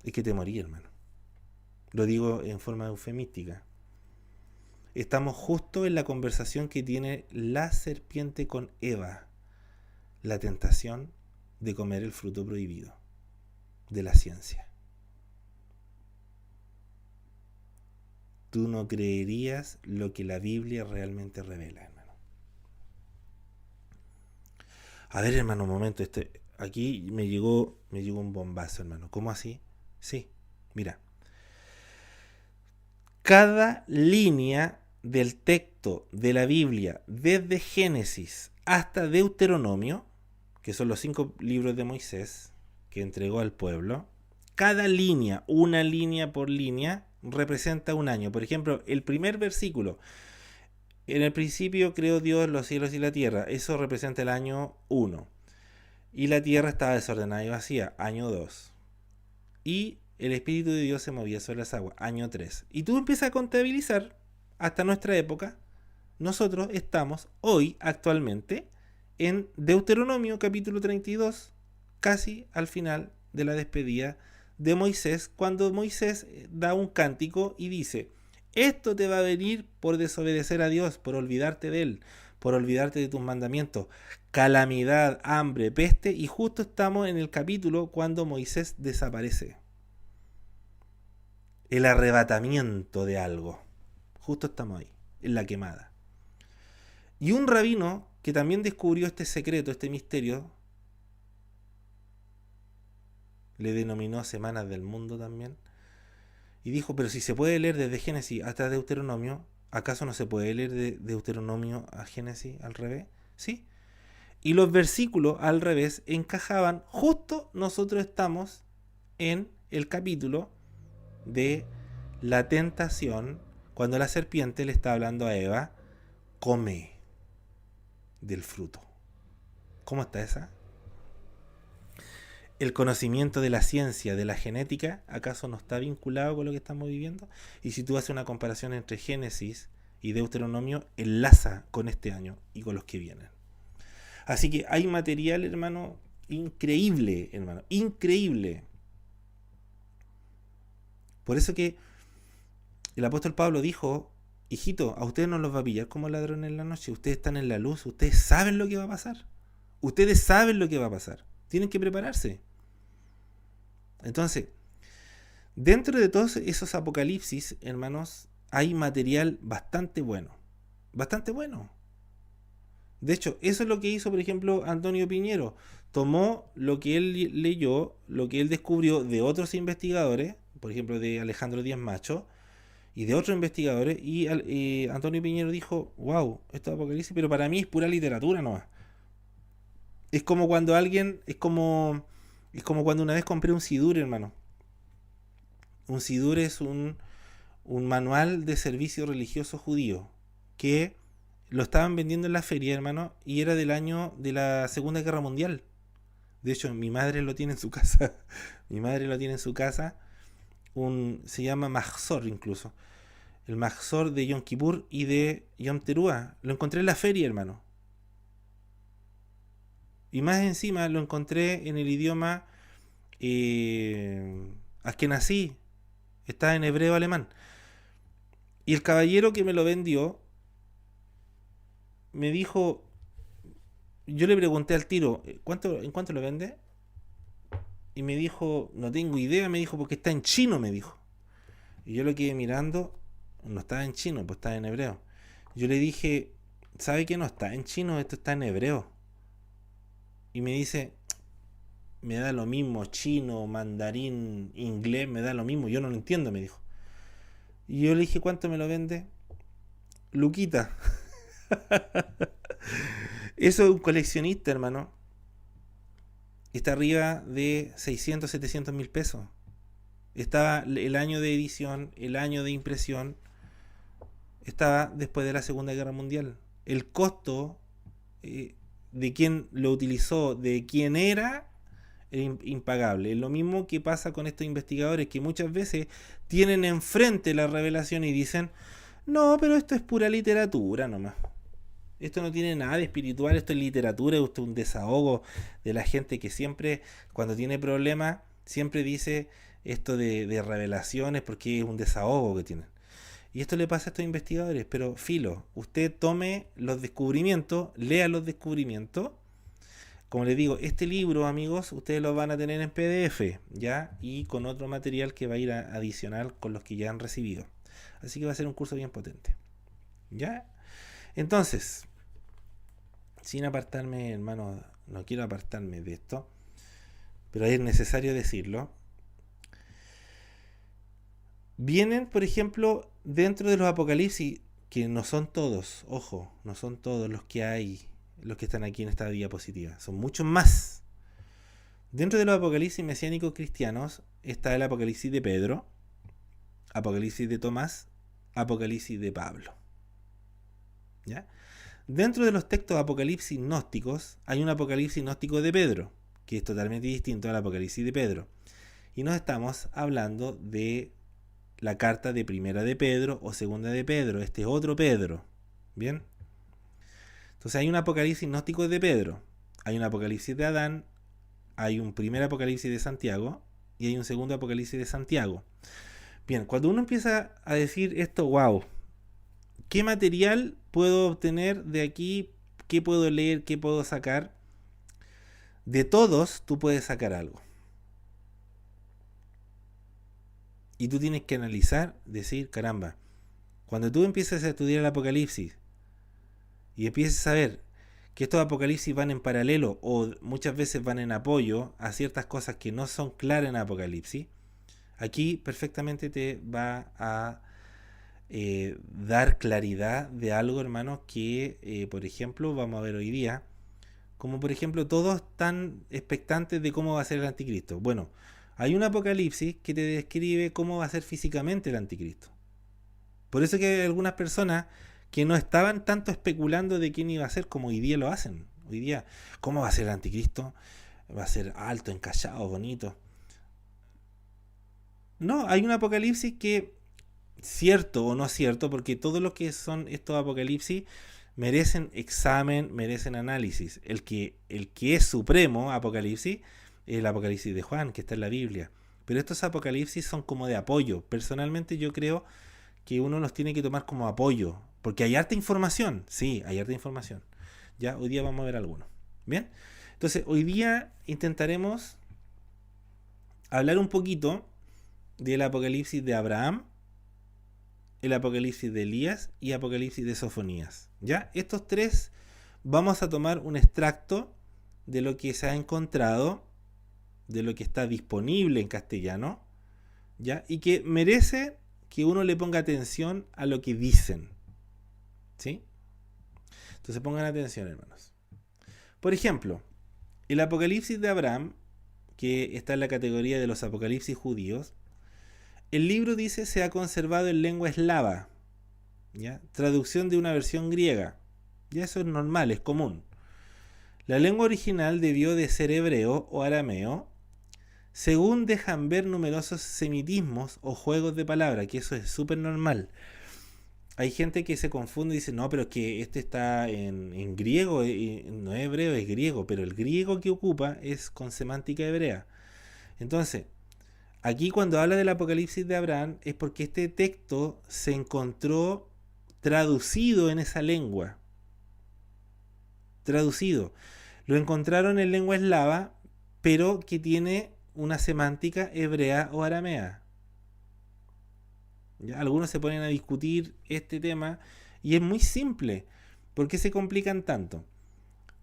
Es que te morí, hermano. Lo digo en forma eufemística. Estamos justo en la conversación que tiene la serpiente con Eva. La tentación de comer el fruto prohibido de la ciencia. Tú no creerías lo que la Biblia realmente revela, hermano. A ver, hermano, un momento. Aquí me llegó un bombazo, hermano. ¿Cómo así? Sí, mira. Cada línea del texto de la Biblia, desde Génesis hasta Deuteronomio, que son los 5 libros de Moisés que entregó al pueblo, cada línea, una línea por línea, representa un año. Por ejemplo, el primer versículo, en el principio creó Dios los cielos y la tierra, eso representa el año 1. Y la tierra estaba desordenada y vacía, año 2. Y el Espíritu de Dios se movía sobre las aguas, año 3. Y tú empiezas a contabilizar hasta nuestra época. Nosotros estamos hoy, actualmente, en Deuteronomio capítulo 32, casi al final de la despedida de Moisés, cuando Moisés da un cántico y dice, esto te va a venir por desobedecer a Dios, por olvidarte de Él, por olvidarte de tus mandamientos, calamidad, hambre, peste, y justo estamos en el capítulo cuando Moisés desaparece. El arrebatamiento de algo. Justo estamos ahí, en la quemada. Y un rabino que también descubrió este secreto, este misterio, le denominó Semanas del Mundo también, y dijo, pero si se puede leer desde Génesis hasta Deuteronomio, ¿acaso no se puede leer de Deuteronomio a Génesis al revés? Sí. Y los versículos al revés encajaban, justo nosotros estamos en el capítulo de la tentación, cuando la serpiente le está hablando a Eva, come del fruto. ¿Cómo está esa? ¿El conocimiento de la ciencia, de la genética, acaso no está vinculado con lo que estamos viviendo? Y si tú haces una comparación entre Génesis y Deuteronomio, enlaza con este año y con los que vienen. Así que hay material, hermano, increíble, hermano, increíble. Por eso que el apóstol Pablo dijo, hijito, a ustedes no los va a pillar como ladrón en la noche, ustedes están en la luz, ustedes saben lo que va a pasar. Ustedes saben lo que va a pasar. Tienen que prepararse. Entonces, Dentro de todos esos apocalipsis, hermanos, hay material bastante bueno. Bastante bueno. De hecho, eso es lo que hizo, por ejemplo, Antonio Piñero. Tomó lo que él leyó, lo que él descubrió de otros investigadores, por ejemplo, de Alejandro Díaz Macho, y de otros investigadores, y Antonio Piñero dijo, wow, esto es apocalipsis, pero para mí es pura literatura nomás. Es como cuando alguien, es como cuando una vez compré un Sidur, hermano. Un Sidur es un manual de servicio religioso judío que lo estaban vendiendo en la feria, hermano, y era del año de la Segunda Guerra Mundial. De hecho, mi madre lo tiene en su casa. Mi madre lo tiene en su casa. Se llama Mahzor incluso. El Mahzor de Yom Kippur y de Yom Teruah. Lo encontré en la feria, hermano. Y más encima lo encontré en el idioma Askenazí. Está en hebreo alemán. Y el caballero que me lo vendió me dijo, yo le pregunté al tiro, ¿en cuánto lo vende? Y me dijo, no tengo idea, me dijo, porque está en chino, me dijo. Y yo lo quedé mirando, no estaba en chino, pues estaba en hebreo. Yo le dije, ¿sabe que no está en chino? Esto está en hebreo. Y me dice, me da lo mismo, chino, mandarín, inglés, me da lo mismo, yo no lo entiendo, me dijo. Y yo le dije, ¿cuánto me lo vende? Luquita. Eso es un coleccionista, hermano. Está arriba de 600, 700 mil pesos. Estaba el año de edición, el año de impresión, estaba después de la Segunda Guerra Mundial. El costo de quien lo utilizó, de quién era impagable. Es lo mismo que pasa con estos investigadores que muchas veces tienen enfrente la revelación y dicen, no, pero esto es pura literatura nomás. Esto no tiene nada de espiritual, esto es literatura, esto es un desahogo de la gente que siempre, cuando tiene problemas, siempre dice esto de revelaciones porque es un desahogo que tienen. Y esto le pasa a estos investigadores, pero filo, usted tome los descubrimientos, lea los descubrimientos. Como les digo, este libro, amigos, ustedes lo van a tener en PDF, ¿ya? Y con otro material que va a ir adicional con los que ya han recibido. Así que va a ser un curso bien potente, ¿ya? Entonces, sin apartarme, hermano, no quiero apartarme de esto, pero es necesario decirlo. Vienen, por ejemplo, dentro de los apocalipsis, que no son todos, ojo, no son todos los que hay, los que están aquí en esta diapositiva, son muchos más. Dentro de los apocalipsis mesiánicos cristianos está el apocalipsis de Pedro, apocalipsis de Tomás, apocalipsis de Pablo. ¿Ya? Dentro de los textos apocalipsis gnósticos hay un apocalipsis gnóstico de Pedro, que es totalmente distinto al apocalipsis de Pedro. Y no estamos hablando de la carta de primera de Pedro o segunda de Pedro. Este es otro Pedro. ¿Bien? Entonces hay un apocalipsis gnóstico de Pedro, hay un apocalipsis de Adán, hay un primer apocalipsis de Santiago y hay un segundo apocalipsis de Santiago. Bien, cuando uno empieza a decir esto, wow, ¿qué material puedo obtener de aquí? ¿Qué puedo leer? ¿Qué puedo sacar? De todos tú puedes sacar algo. Y tú tienes que analizar, decir, caramba, cuando tú empieces a estudiar el Apocalipsis y empieces a ver que estos Apocalipsis van en paralelo o muchas veces van en apoyo a ciertas cosas que no son claras en Apocalipsis, aquí perfectamente te va a dar claridad de algo, hermano, que por ejemplo vamos a ver hoy día, como por ejemplo todos están expectantes de cómo va a ser el anticristo. Bueno, hay un apocalipsis que te describe cómo va a ser físicamente el anticristo. Por eso que hay algunas personas que no estaban tanto especulando de quién iba a ser como hoy día lo hacen. Hoy día, ¿cómo va a ser el anticristo? Va a ser alto, encallado, bonito. No, hay un apocalipsis que, cierto o no cierto, porque todos los que son estos apocalipsis merecen examen, merecen análisis. El que es supremo apocalipsis es el apocalipsis de Juan, que está en la Biblia. Pero estos apocalipsis son como de apoyo. Personalmente yo creo que uno los tiene que tomar como apoyo, porque hay harta información. Sí, hay harta información. Ya, hoy día vamos a ver algunos. Bien, entonces hoy día intentaremos hablar un poquito del Apocalipsis de Abraham, el Apocalipsis de Elías y Apocalipsis de Sofonías. ¿Ya? Estos tres vamos a tomar un extracto de lo que se ha encontrado, de lo que está disponible en castellano, ¿ya? Y que merece que uno le ponga atención a lo que dicen. ¿Sí? Entonces pongan atención, hermanos. Por ejemplo, el Apocalipsis de Abraham, que está en la categoría de los Apocalipsis judíos, el libro dice se ha conservado en lengua eslava, ¿ya? Traducción de una versión griega. Ya eso es normal, es común. La lengua original debió de ser hebreo o arameo, según dejan ver numerosos semitismos o juegos de palabras, que eso es súper normal. Hay gente que se confunde y dice, no, pero es que este está en griego, no es hebreo, es griego, pero el griego que ocupa es con semántica hebrea. Entonces, aquí cuando habla del Apocalipsis de Abraham es porque este texto se encontró traducido en esa lengua. Traducido. Lo encontraron en lengua eslava, pero que tiene una semántica hebrea o aramea. ¿Ya? Algunos se ponen a discutir este tema y es muy simple. ¿Por qué se complican tanto?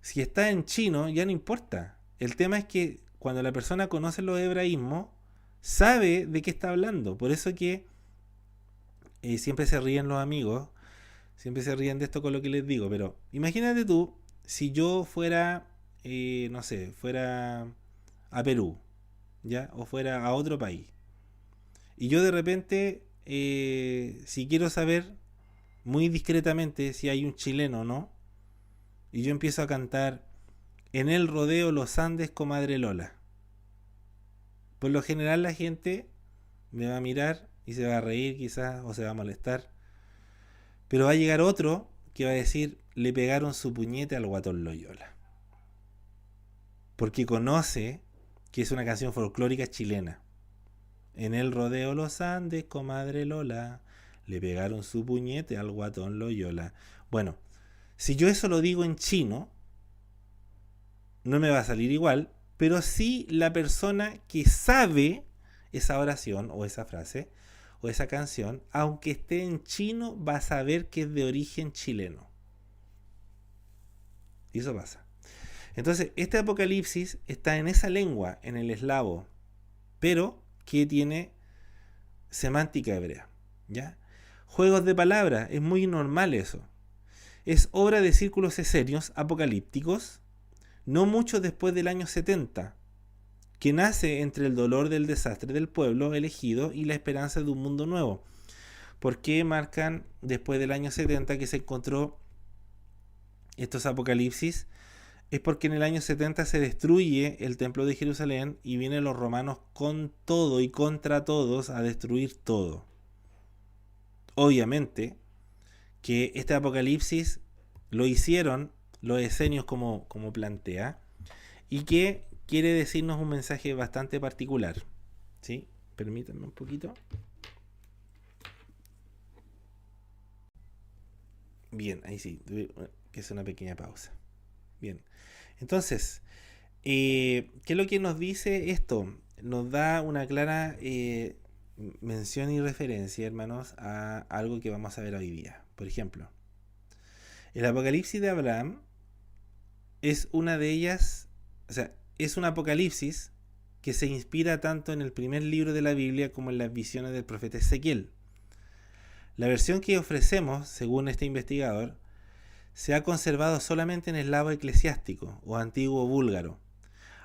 Si está en chino, ya no importa. El tema es que cuando la persona conoce los hebraísmos, sabe de qué está hablando. Por eso que siempre se ríen los amigos, siempre se ríen de esto con lo que les digo. Pero imagínate tú, si yo fuera, no sé, fuera a Perú, ¿ya? O fuera a otro país. Y yo de repente, si quiero saber muy discretamente si hay un chileno o no, y yo empiezo a cantar en el rodeo Los Andes, comadre Lola. Por lo general la gente me va a mirar y se va a reír quizás o se va a molestar. Pero va a llegar otro que va a decir, le pegaron su puñete al Guatón Loyola. Porque conoce que es una canción folclórica chilena. En el rodeo Los Andes, comadre Lola, le pegaron su puñete al Guatón Loyola. Bueno, si yo eso lo digo en chino, no me va a salir igual, pero sí la persona que sabe esa oración o esa frase o esa canción, aunque esté en chino, va a saber que es de origen chileno. Y eso pasa. Entonces, este Apocalipsis está en esa lengua, en el eslavo, pero que tiene semántica hebrea. ¿Ya? Juegos de palabras, es muy normal eso. Es obra de círculos esenios apocalípticos, no mucho después del año 70, que nace entre el dolor del desastre del pueblo elegido y la esperanza de un mundo nuevo. ¿Por qué marcan después del año 70 que se encontró estos apocalipsis? Es porque en el año 70 se destruye el templo de Jerusalén y vienen los romanos con todo y contra todos a destruir todo. Obviamente que este apocalipsis lo hicieron los esenios como plantea y que quiere decirnos un mensaje bastante particular. ¿Sí? Permítanme un poquito. Bien, ahí sí, que es una pequeña pausa. Bien, entonces, ¿qué es lo que nos dice esto? Nos da una clara mención y referencia, hermanos, a algo que vamos a ver hoy día. Por ejemplo, el Apocalipsis de Abraham es una de ellas, o sea, es un apocalipsis que se inspira tanto en el primer libro de la Biblia como en las visiones del profeta Ezequiel. La versión que ofrecemos, según este investigador, se ha conservado solamente en eslavo eclesiástico o antiguo búlgaro.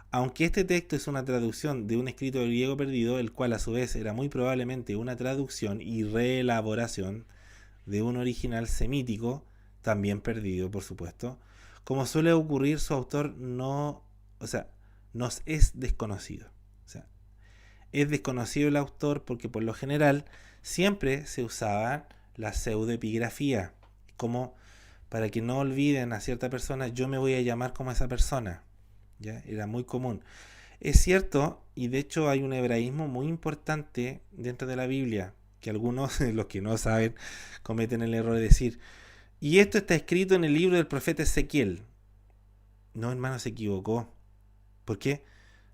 Aunque este texto es una traducción de un escrito griego perdido, el cual a su vez era muy probablemente una traducción y reelaboración de un original semítico, también perdido, por supuesto, como suele ocurrir, su autor nos es desconocido. O sea, es desconocido el autor porque por lo general siempre se usaba la pseudoepigrafía, como para que no olviden a cierta persona, yo me voy a llamar como esa persona. ¿Ya? Era muy común. Es cierto, y de hecho hay un hebraísmo muy importante dentro de la Biblia, que algunos, los que no saben, cometen el error de decir, y esto está escrito en el libro del profeta Ezequiel. No, hermano, se equivocó. ¿Por qué?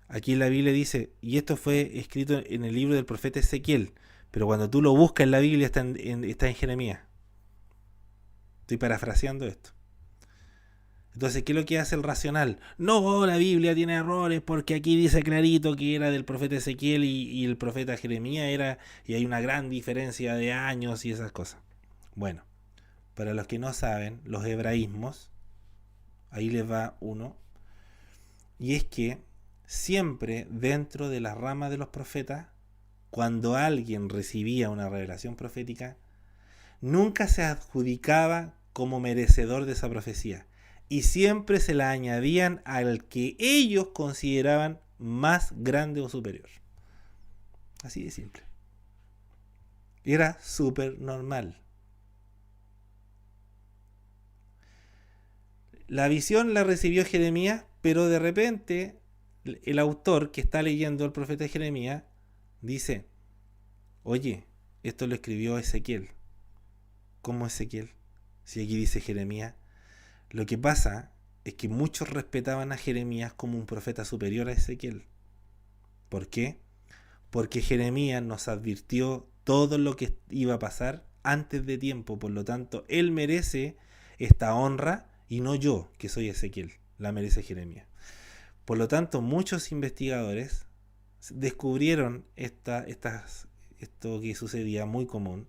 Aquí en la Biblia dice, y esto fue escrito en el libro del profeta Ezequiel, pero cuando tú lo buscas en la Biblia está en Jeremías. Estoy parafraseando esto. Entonces, ¿qué es lo que hace el racional? No, la Biblia tiene errores porque aquí dice clarito que era del profeta Ezequiel y el profeta Jeremías era, y hay una gran diferencia de años y esas cosas. Bueno, para los que no saben, los hebraísmos, ahí les va uno, y es que siempre dentro de la rama de los profetas, cuando alguien recibía una revelación profética, nunca se adjudicaba como merecedor de esa profecía y siempre se la añadían al que ellos consideraban más grande o superior. Así de simple. Era súper normal. La visión la recibió Jeremías, pero de repente el autor que está leyendo el profeta Jeremías dice, oye, esto lo escribió Ezequiel. ¿Cómo Ezequiel? Si aquí dice Jeremías. Lo que pasa es que muchos respetaban a Jeremías como un profeta superior a Ezequiel. ¿Por qué? Porque Jeremías nos advirtió todo lo que iba a pasar antes de tiempo. Por lo tanto, él merece esta honra y no yo, que soy Ezequiel. La merece Jeremías. Por lo tanto, muchos investigadores descubrieron esto que sucedía muy común,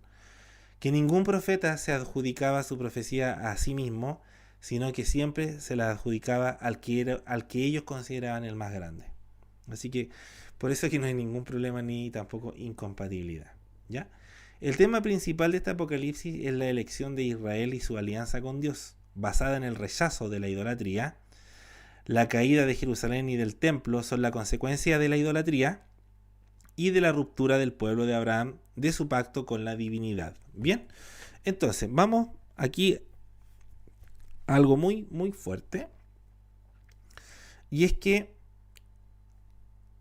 que ningún profeta se adjudicaba su profecía a sí mismo, sino que siempre se la adjudicaba al que ellos consideraban el más grande. Así que por eso es que no hay ningún problema ni tampoco incompatibilidad. ¿Ya? El tema principal de este Apocalipsis es la elección de Israel y su alianza con Dios, basada en el rechazo de la idolatría. La caída de Jerusalén y del templo son la consecuencia de la idolatría y de la ruptura del pueblo de Abraham de su pacto con la divinidad. Bien, entonces vamos aquí a algo muy, muy fuerte. Y es que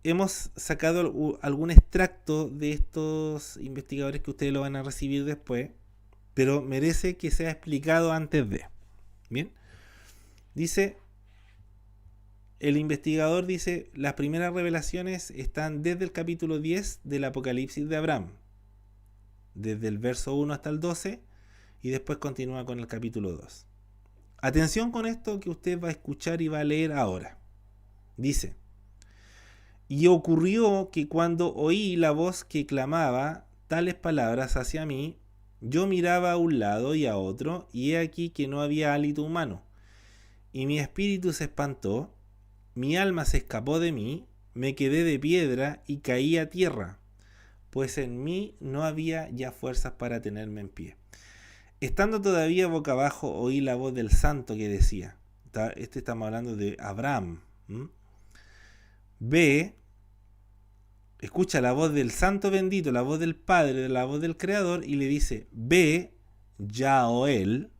hemos sacado algún extracto de estos investigadores que ustedes lo van a recibir después, pero merece que sea explicado antes de. Bien, dice, el investigador dice, las primeras revelaciones están desde el capítulo 10 del Apocalipsis de Abraham, desde el verso 1 hasta el 12, y después continúa con el capítulo 2. Atención con esto que usted va a escuchar y va a leer ahora. Dice, y ocurrió que cuando oí la voz que clamaba tales palabras hacia mí, yo miraba a un lado y a otro, y he aquí que no había hálito humano. Y mi espíritu se espantó, mi alma se escapó de mí, me quedé de piedra y caí a tierra, pues en mí no había ya fuerzas para tenerme en pie. Estando todavía boca abajo, oí la voz del santo que decía, estamos hablando de Abraham, ve, escucha la voz del santo bendito, la voz del Padre, la voz del Creador, y le dice, ve, Yahoel,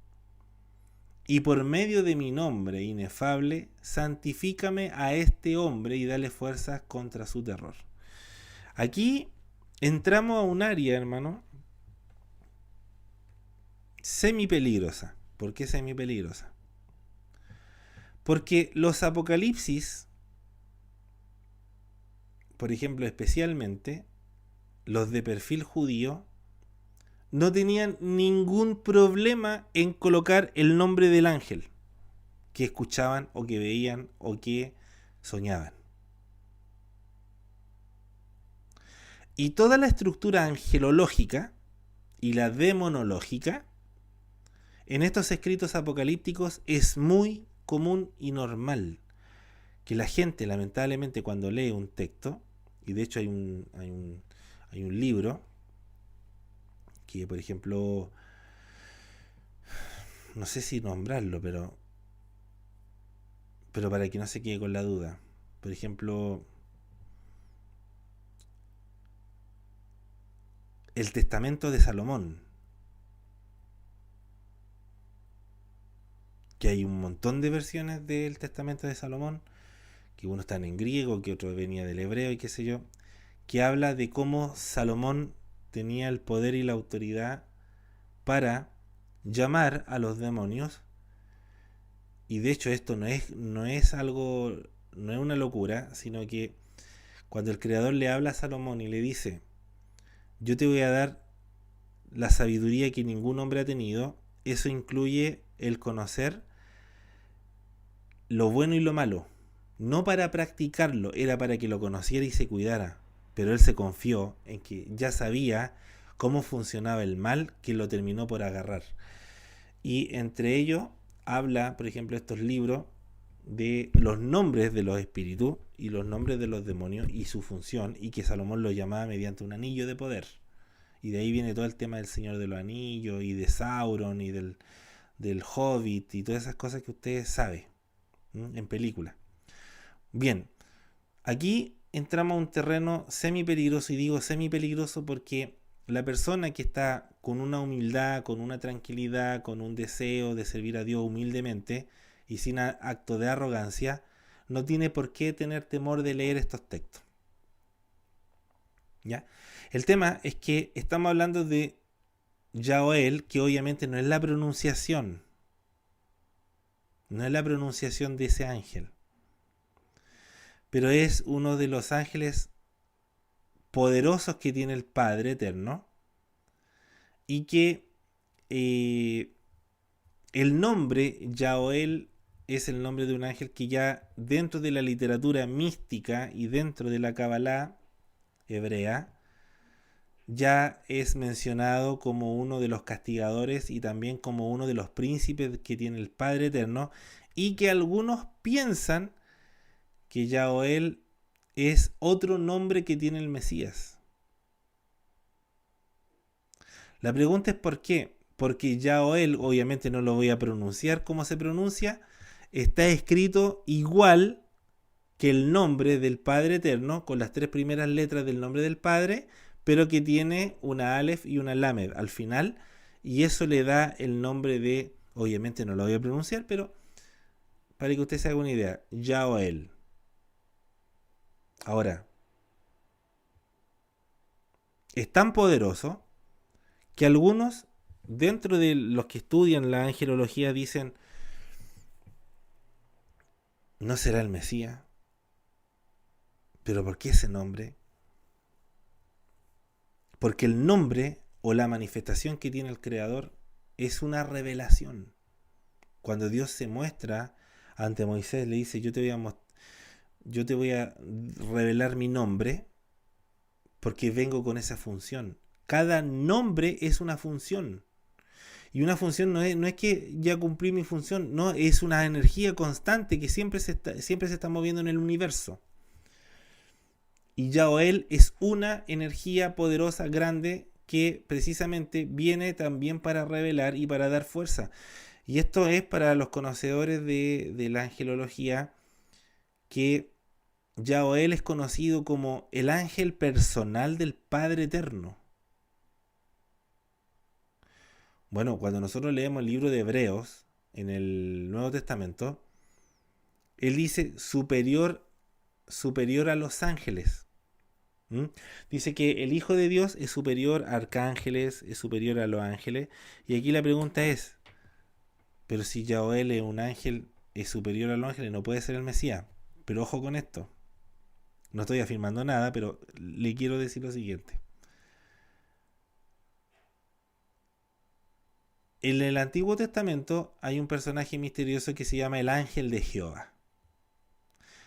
y por medio de mi nombre inefable, santifícame a este hombre y dale fuerzas contra su terror. Aquí entramos a un área, hermano, semi-peligrosa. ¿Por qué semi-peligrosa? Porque los apocalipsis, por ejemplo, especialmente los de perfil judío, no tenían ningún problema en colocar el nombre del ángel que escuchaban o que veían o que soñaban. Y toda la estructura angelológica y la demonológica en estos escritos apocalípticos es muy común y normal. Que la gente, lamentablemente, cuando lee un texto, y de hecho hay un libro que, por ejemplo, no sé si nombrarlo, pero para que no se quede con la duda, por ejemplo, el Testamento de Salomón, que hay un montón de versiones del Testamento de Salomón, que uno está en griego, que otro venía del hebreo y qué sé yo, que habla de cómo Salomón tenía el poder y la autoridad para llamar a los demonios. Y de hecho esto no es algo, no es una locura, sino que Cuando el Creador le habla a Salomón y le dice, yo te voy a dar la sabiduría que ningún hombre ha tenido, eso incluye el conocer lo bueno y lo malo. No para practicarlo, era para que lo conociera y se cuidara. Pero él se confió en que ya sabía cómo funcionaba el mal, que lo terminó por agarrar. Y entre ellos habla, por ejemplo, estos libros de los nombres de los espíritus y los nombres de los demonios y su función, y que Salomón lo llamaba mediante un anillo de poder. Y de ahí viene todo el tema del Señor de los Anillos y de Sauron y del Hobbit y todas esas cosas que ustedes saben en película. Bien, aquí entramos a un terreno semi peligroso, y digo semi peligroso porque la persona que está con una humildad, con una tranquilidad, con un deseo de servir a Dios humildemente y sin acto de arrogancia, no tiene por qué tener temor de leer estos textos. ¿Ya? El tema es que estamos hablando de Yaoel, que obviamente no es la pronunciación, de ese ángel, pero es uno de los ángeles poderosos que tiene el Padre Eterno, y que el nombre Yaoel es el nombre de un ángel que ya dentro de la literatura mística y dentro de la Kabbalah hebrea ya es mencionado como uno de los castigadores y también como uno de los príncipes que tiene el Padre Eterno, y que algunos piensan que Yaoel es otro nombre que tiene el Mesías. La pregunta es ¿por qué? Porque Yaoel, obviamente no lo voy a pronunciar como se pronuncia, está escrito igual que el nombre del Padre Eterno, con las 3 primeras letras del nombre del Padre, pero que tiene una Aleph y una Lamed al final, y eso le da el nombre de, obviamente no lo voy a pronunciar, pero para que usted se haga una idea, Yaoel. Ahora, es tan poderoso que algunos, dentro de los que estudian la angelología, dicen, ¿no será el Mesías? ¿Pero por qué ese nombre? Porque el nombre o la manifestación que tiene el Creador es una revelación. Cuando Dios se muestra ante Moisés, le dice, yo te voy a revelar mi nombre porque vengo con esa función. Cada nombre es una función. Y una función no es que ya cumplí mi función, no, es una energía constante que siempre se está moviendo en el universo. Y Yaoel es una energía poderosa, grande, que precisamente viene también para revelar y para dar fuerza. Y esto es para los conocedores de la angelología, que Yaoel es conocido como el ángel personal del Padre Eterno. Bueno, cuando nosotros leemos el libro de Hebreos en el Nuevo Testamento, él dice superior a los ángeles. Dice que el Hijo de Dios es superior a arcángeles, es superior a los ángeles. Y aquí la pregunta es, pero si Yaoel es un ángel, es superior a los ángeles, no puede ser el Mesías. Pero ojo con esto, no estoy afirmando nada, pero le quiero decir lo siguiente. En el Antiguo Testamento hay un personaje misterioso que se llama el ángel de Jehová.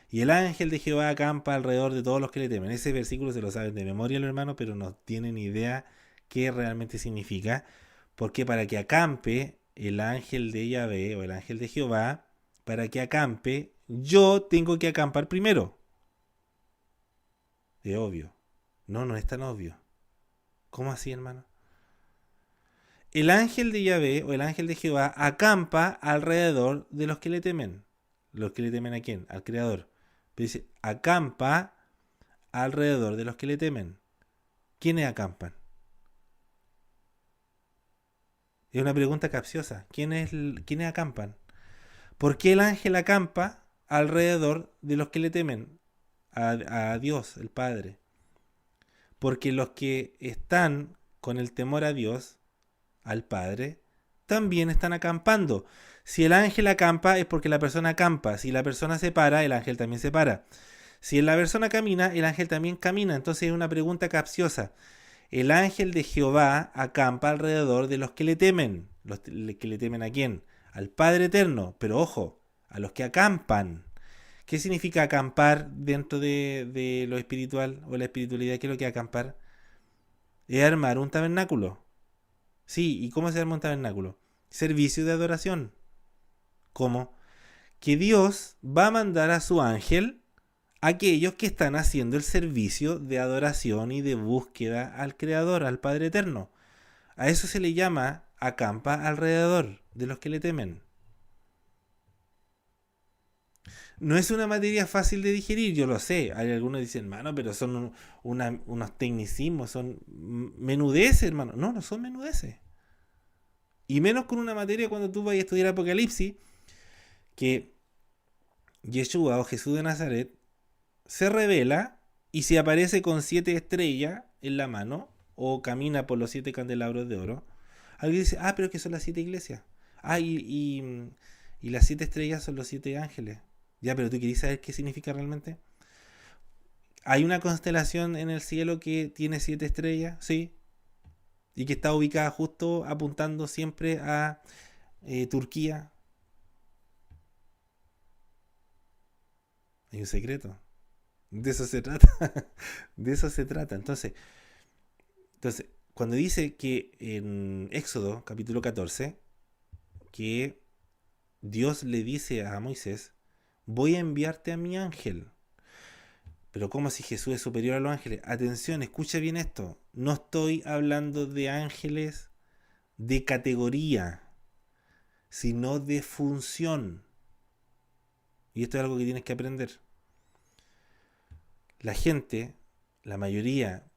Y el ángel de Jehová acampa alrededor de todos los que le temen. Ese versículo se lo saben de memoria los hermanos, pero no tienen idea qué realmente significa. Porque para que acampe el ángel de Yahvé o el ángel de Jehová, para que acampe, yo tengo que acampar primero. Es obvio. No es tan obvio. ¿Cómo así, hermano? El ángel de Yahvé o el ángel de Jehová acampa alrededor de los que le temen. ¿Los que le temen a quién? Al Creador. Pero dice, acampa alrededor de los que le temen. ¿Quiénes acampan? Es una pregunta capciosa. ¿Quiénes acampan? ¿Por qué el ángel acampa alrededor de los que le temen? A Dios, el Padre. Porque los que están con el temor a Dios, al Padre, también están acampando. Si el ángel acampa es porque la persona acampa. Si la persona se para, el ángel también se para. Si la persona camina, el ángel también camina. Entonces es una pregunta capciosa. El ángel de Jehová acampa alrededor de los que le temen. ¿Los que le temen a quién? Al Padre Eterno. Pero ojo, a los que acampan. ¿Qué significa acampar dentro de lo espiritual o la espiritualidad? ¿Qué es lo que es acampar? Es armar un tabernáculo. Sí, ¿y cómo se arma un tabernáculo? Servicio de adoración. ¿Cómo? Que Dios va a mandar a su ángel a aquellos que están haciendo el servicio de adoración y de búsqueda al Creador, al Padre Eterno. A eso se le llama acampa alrededor de los que le temen. No es una materia fácil de digerir, yo lo sé. Hay algunos que dicen, hermano, pero son unos tecnicismos, son menudeces, hermano. No, no son menudeces. Y menos con una materia cuando tú vayas a estudiar Apocalipsis, que Yeshua o Jesús de Nazaret se revela y se aparece con 7 estrellas en la mano o camina por los 7 candelabros de oro. Alguien dice, pero que son las 7 iglesias. Y las 7 estrellas son los 7 ángeles. Ya, pero tú querías saber qué significa realmente. Hay una constelación en el cielo que tiene 7 estrellas, sí, y que está ubicada justo apuntando siempre a Turquía. Hay un secreto. De eso se trata. De eso se trata. Entonces, cuando dice que en Éxodo, capítulo 14, que Dios le dice a Moisés, voy a enviarte a mi ángel. Pero ¿cómo si Jesús es superior a los ángeles? Atención, escucha bien esto. No estoy hablando de ángeles de categoría, sino de función. Y esto es algo que tienes que aprender. La gente, la mayoría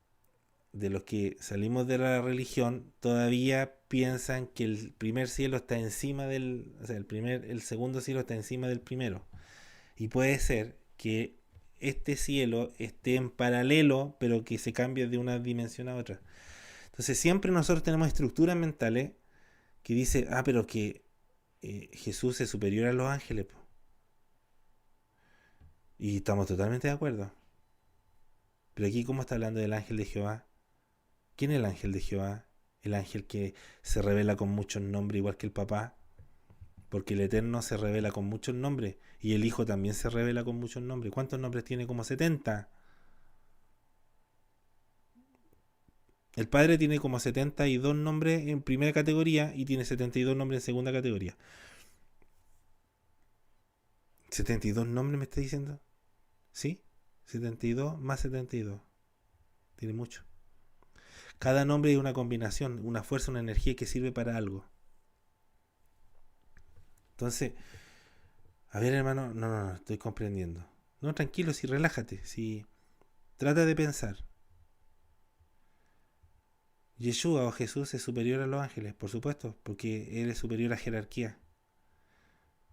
de los que salimos de la religión, todavía piensan que el primer cielo está encima del, o sea, el segundo cielo está encima del primero. Y puede ser que este cielo esté en paralelo, pero que se cambie de una dimensión a otra. Entonces siempre nosotros tenemos estructuras mentales que dice, pero que Jesús es superior a los ángeles. Y estamos totalmente de acuerdo. Pero aquí, ¿cómo está hablando del ángel de Jehová? ¿Quién es el ángel de Jehová? El ángel que se revela con muchos nombres, igual que el papá. Porque el Eterno se revela con muchos nombres. Y el Hijo también se revela con muchos nombres. ¿Cuántos nombres tiene? Como 70. El Padre tiene como 72 nombres en primera categoría y tiene 72 nombres en segunda categoría. ¿72 nombres me está diciendo? ¿Sí? 72 más 72. Tiene mucho. Cada nombre es una combinación, una fuerza, una energía que sirve para algo. Entonces, a ver, hermano, no, estoy comprendiendo. No, tranquilo, sí, relájate, sí. Trata de pensar. Yeshua o Jesús es superior a los ángeles, por supuesto, porque Él es superior a jerarquía.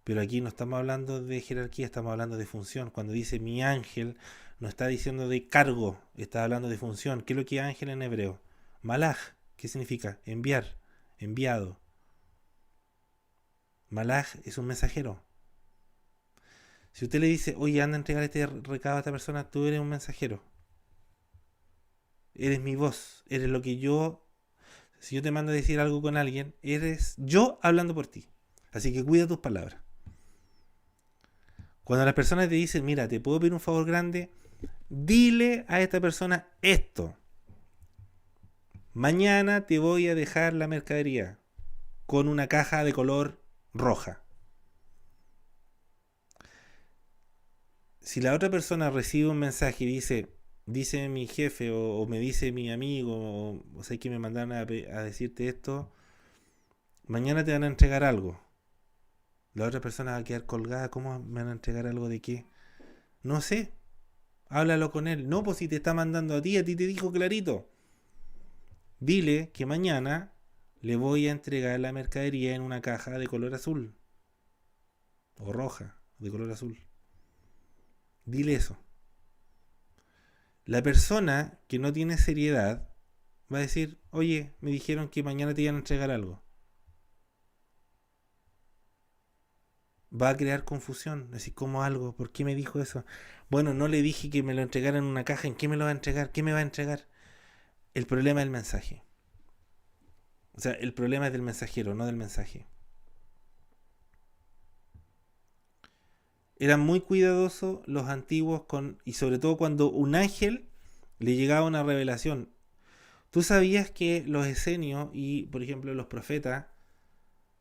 Pero aquí no estamos hablando de jerarquía, estamos hablando de función. Cuando dice mi ángel, no está diciendo de cargo, está hablando de función. ¿Qué es lo que es ángel en hebreo? Malaj, ¿qué significa? Enviar, enviado. Malaj es un mensajero. Si usted le dice, oye, anda a entregar este recado a esta persona, tú eres un mensajero. Eres mi voz, eres lo que yo... Si yo te mando a decir algo con alguien, eres yo hablando por ti. Así que cuida tus palabras. Cuando las personas te dicen, mira, te puedo pedir un favor grande, dile a esta persona esto. Mañana te voy a dejar la mercadería con una caja de color roja. Si la otra persona recibe un mensaje y dice mi jefe o me dice mi amigo o sé que me mandaron a decirte esto, mañana te van a entregar algo. La otra persona va a quedar colgada. ¿Cómo me van a entregar algo de qué? No sé. Háblalo con él. No, pues si te está mandando a ti te dijo clarito. Dile que mañana le voy a entregar la mercadería en una caja de color azul. O roja, de color azul. Dile eso. La persona que no tiene seriedad va a decir, oye, me dijeron que mañana te iban a entregar algo. va a crear confusión, así como algo, ¿por qué me dijo eso? Bueno, no le dije que me lo entregara en una caja, ¿en qué me lo va a entregar? ¿Qué me va a entregar? El problema es el mensaje. O sea, el problema es del mensajero, no del mensaje. Eran muy cuidadosos los antiguos con, y sobre todo cuando un ángel le llegaba una revelación. ¿Tú sabías que los esenios y, por ejemplo, los profetas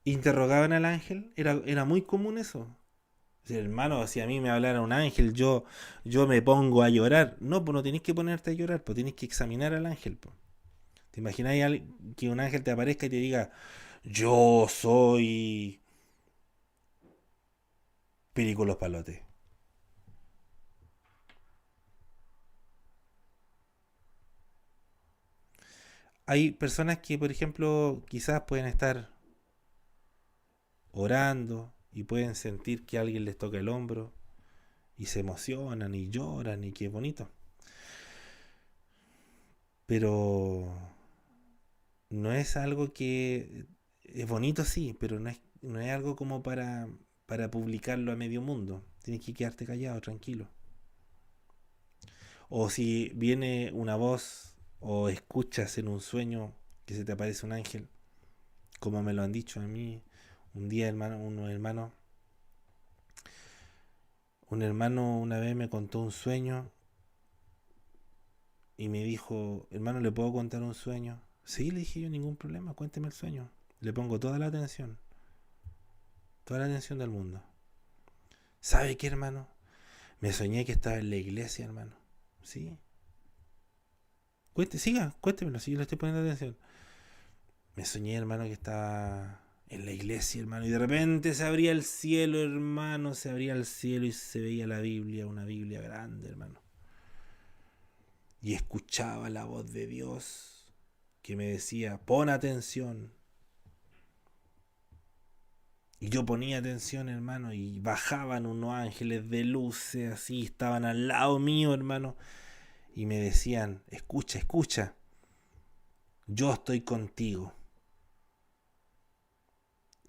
interrogaban al ángel? Era muy común eso. Si, hermano, si a mí me hablara un ángel, yo me pongo a llorar. No, pues no tenés que ponerte a llorar, pues tenés que examinar al ángel. Pues. ¿Te imagináis que un ángel te aparezca y te diga, yo soy Perico los Palotes? Hay personas que, por ejemplo, quizás pueden estar orando y pueden sentir que alguien les toca el hombro y se emocionan y lloran y qué bonito. Pero no es algo que es bonito, sí, pero no es algo como para publicarlo a medio mundo. Tienes que quedarte callado, tranquilo. O si viene una voz o escuchas en un sueño que se te aparece un ángel, como me lo han dicho a mí, un día un hermano una vez me contó un sueño y me dijo, hermano, ¿le puedo contar un sueño? Sí, le dije yo, ningún problema, cuénteme el sueño. Le pongo toda la atención del mundo. ¿Sabe qué, hermano? Me soñé que estaba en la iglesia, hermano. ¿Sí? Cuéntemelo, si yo le estoy poniendo atención. Me soñé, hermano, que estaba en la iglesia, hermano, y de repente se abría el cielo, hermano, se abría el cielo y se veía la Biblia, una Biblia grande, hermano. Y escuchaba la voz de Dios que me decía, pon atención. Y yo ponía atención, hermano, y bajaban unos ángeles de luces así, estaban al lado mío, hermano, y me decían, escucha, escucha, yo estoy contigo.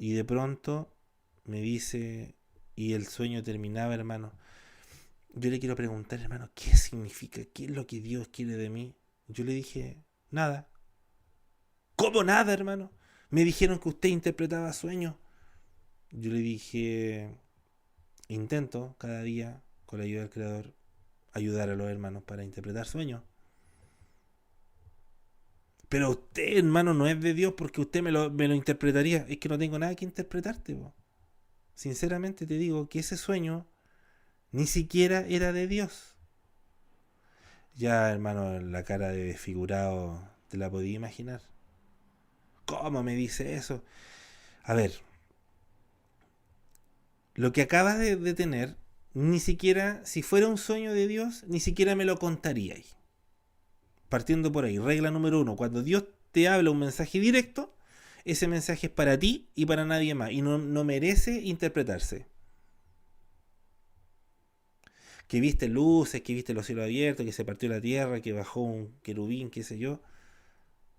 Y de pronto me dice, y el sueño terminaba, hermano. Yo le quiero preguntar, hermano, ¿qué significa? ¿Qué es lo que Dios quiere de mí? Yo le dije, nada. ¿Cómo nada, hermano? Me dijeron que usted interpretaba sueños. Yo le dije, intento cada día, con la ayuda del Creador, ayudar a los hermanos para interpretar sueños. Pero usted, hermano, no es de Dios porque usted me lo interpretaría. Es que no tengo nada que interpretarte. Po. Sinceramente te digo que ese sueño ni siquiera era de Dios. Ya, hermano, la cara de desfigurado te la podía imaginar. ¿Cómo me dice eso? A ver, lo que acabas de tener, ni siquiera, si fuera un sueño de Dios, ni siquiera me lo contaríais. Partiendo por ahí, regla número uno, cuando Dios te habla un mensaje directo, ese mensaje es para ti y para nadie más, y no merece interpretarse. Que viste luces, que viste los cielos abiertos, que se partió la tierra, que bajó un querubín, qué sé yo.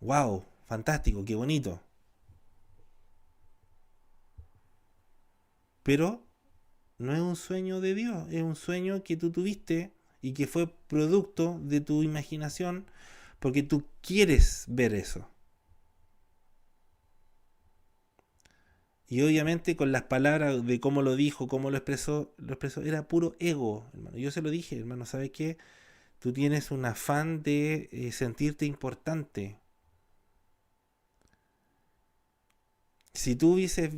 ¡Wow! Fantástico, qué bonito. Pero no es un sueño de Dios, es un sueño que tú tuviste y que fue producto de tu imaginación porque tú quieres ver eso. Y obviamente con las palabras de cómo lo dijo, cómo lo expresó, era puro ego, hermano. Yo se lo dije, hermano, ¿sabes qué? Tú tienes un afán de sentirte importante. Si tú hubieses,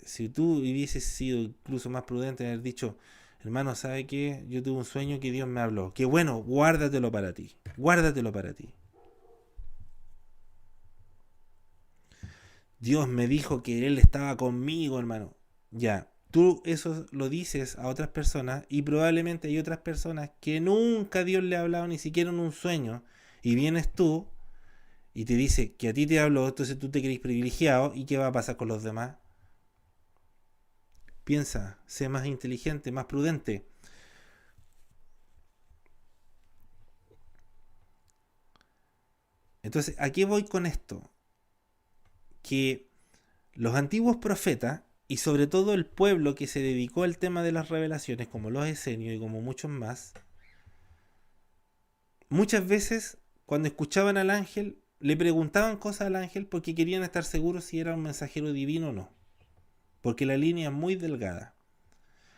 si tú hubieses sido incluso más prudente en haber dicho, hermano, ¿sabe qué? Yo tuve un sueño que Dios me habló. Qué bueno, guárdatelo para ti. Guárdatelo para ti. Dios me dijo que Él estaba conmigo, hermano. Ya, tú eso lo dices a otras personas y probablemente hay otras personas que nunca Dios le ha hablado ni siquiera en un sueño y vienes tú y te dice que a ti te habló, entonces tú te crees privilegiado y qué va a pasar con los demás. Piensa, sé más inteligente, más prudente. Entonces, ¿a qué voy con esto? Que los antiguos profetas y sobre todo el pueblo que se dedicó al tema de las revelaciones, como los esenios y como muchos más, muchas veces cuando escuchaban al ángel, le preguntaban cosas al ángel porque querían estar seguros si era un mensajero divino o no. Porque la línea es muy delgada.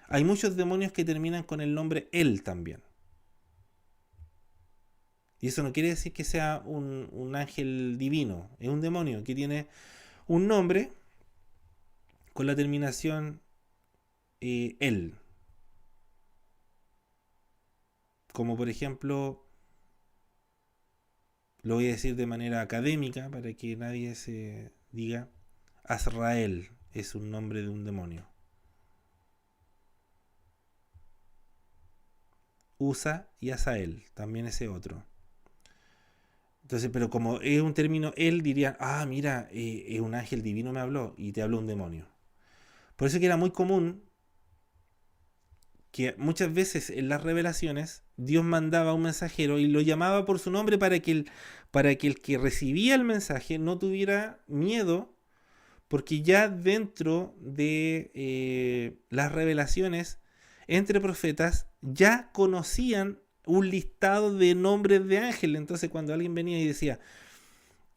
Hay muchos demonios que terminan con el nombre él también. Y eso no quiere decir que sea un ángel divino. Es un demonio que tiene un nombre con la terminación él. Como por ejemplo, lo voy a decir de manera académica para que nadie se diga, Azrael es un nombre de un demonio. Usa y Azael, también ese otro. Entonces, pero como es un término él, dirían, ah, mira, es un ángel divino me habló y te habló un demonio. Por eso que era muy común que muchas veces en las revelaciones Dios mandaba a un mensajero y lo llamaba por su nombre para que el que recibía el mensaje no tuviera miedo, porque ya dentro de las revelaciones entre profetas ya conocían un listado de nombres de ángeles. Entonces cuando alguien venía y decía,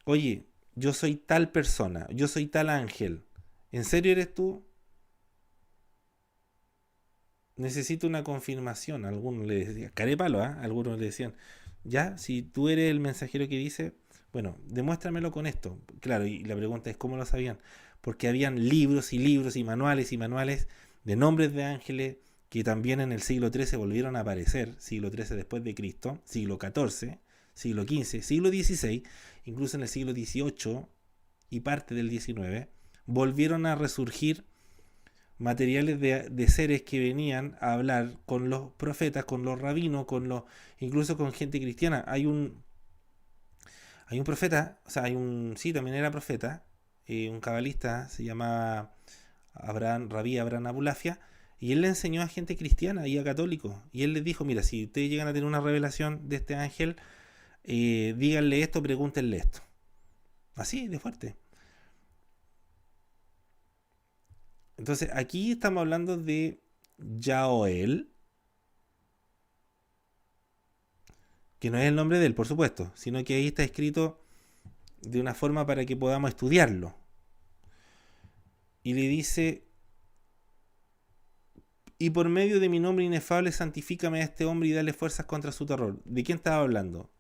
oye, yo soy tal persona, yo soy tal ángel, ¿en serio eres tú? Necesito una confirmación. Algunos le decían, carépalo, ¿eh? Algunos le decían, ya, si tú eres el mensajero que dice, bueno, demuéstramelo con esto. Claro, y la pregunta es, ¿cómo lo sabían? Porque habían libros y libros y manuales de nombres de ángeles que también en el siglo XIII volvieron a aparecer, siglo XIII después de Cristo, siglo XIV, siglo XV, siglo XVI, incluso en el siglo XVIII y parte del XIX, volvieron a resurgir materiales de seres que venían a hablar con los profetas, con los rabinos, incluso con gente cristiana. Hay un profeta, o sea, sí, también era profeta, un cabalista, se llamaba Rabí Abraham Abulafia, y él le enseñó a gente cristiana y a católicos. Y él les dijo, mira, si ustedes llegan a tener una revelación de este ángel, díganle esto, pregúntenle esto. Así, de fuerte. Entonces, aquí estamos hablando de Yaoel, que no es el nombre de él, por supuesto, sino que ahí está escrito de una forma para que podamos estudiarlo. Y le dice, y por medio de mi nombre inefable santifícame a este hombre y dale fuerzas contra su terror. ¿De quién estaba hablando?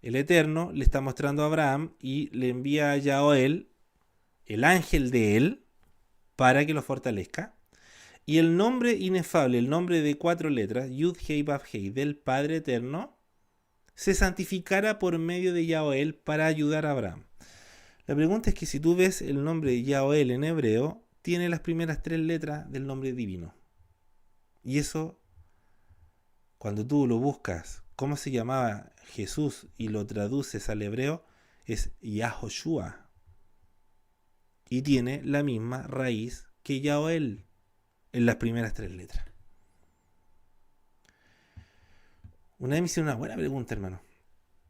El Eterno le está mostrando a Abraham y le envía a Yaoel, el ángel de él, para que lo fortalezca. Y el nombre inefable, el nombre de 4 letras, Yud Hei Vav Hei, del Padre Eterno, se santificara por medio de Yaoel para ayudar a Abraham. La pregunta es que si tú ves el nombre de Yaoel en hebreo, tiene las primeras 3 letras del nombre divino. Y eso, cuando tú lo buscas, cómo se llamaba Jesús y lo traduces al hebreo, es Yahoshua. Y tiene la misma raíz que Yaoel en las primeras 3 letras. Una vez me hicieron una buena pregunta, hermano.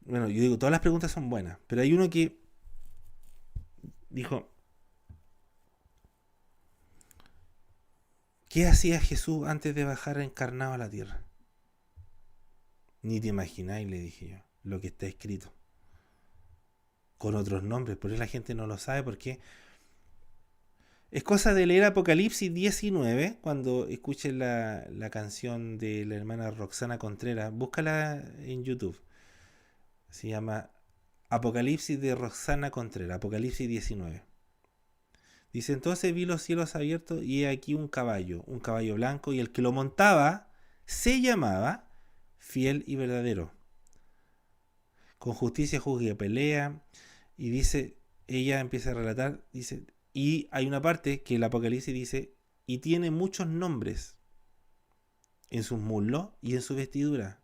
Bueno, yo digo, todas las preguntas son buenas, pero hay uno que dijo, ¿qué hacía Jesús antes de bajar encarnado a la tierra? Ni te imagináis, le dije yo, lo que está escrito. Con otros nombres, por eso la gente no lo sabe, porque es cosa de leer Apocalipsis 19, cuando escuches la canción de la hermana Roxana Contreras, búscala en YouTube. Se llama Apocalipsis de Roxana Contreras, Apocalipsis 19. Dice, entonces vi los cielos abiertos y he aquí un caballo blanco, y el que lo montaba se llamaba Fiel y Verdadero. Con justicia juzga y pelea. Y dice, ella empieza a relatar, dice, y hay una parte que el Apocalipsis dice, y tiene muchos nombres en sus muslos y en su vestidura.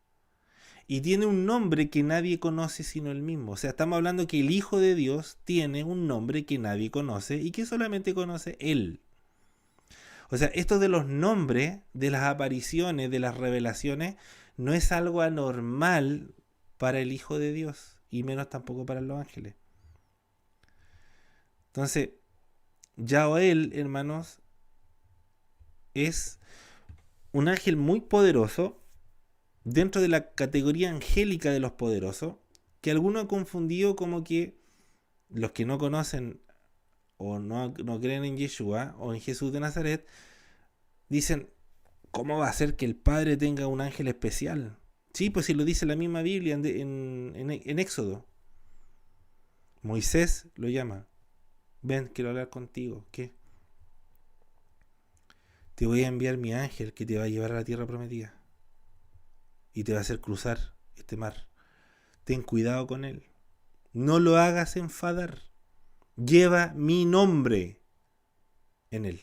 Y tiene un nombre que nadie conoce sino él mismo. O sea, estamos hablando que el Hijo de Dios tiene un nombre que nadie conoce y que solamente conoce él. O sea, esto de los nombres, de las apariciones, de las revelaciones, no es algo anormal para el Hijo de Dios, y menos tampoco para los ángeles. Entonces, Yaoel, hermanos, es un ángel muy poderoso dentro de la categoría angélica de los poderosos, que algunos han confundido como que los que no conocen o no creen en Yeshua o en Jesús de Nazaret, dicen, ¿cómo va a ser que el Padre tenga un ángel especial? Sí, pues si lo dice la misma Biblia en Éxodo. Moisés lo llama. Ven, quiero hablar contigo. ¿Qué? Te voy a enviar mi ángel que te va a llevar a la tierra prometida. Y te va a hacer cruzar este mar. Ten cuidado con él. No lo hagas enfadar. Lleva mi nombre en él.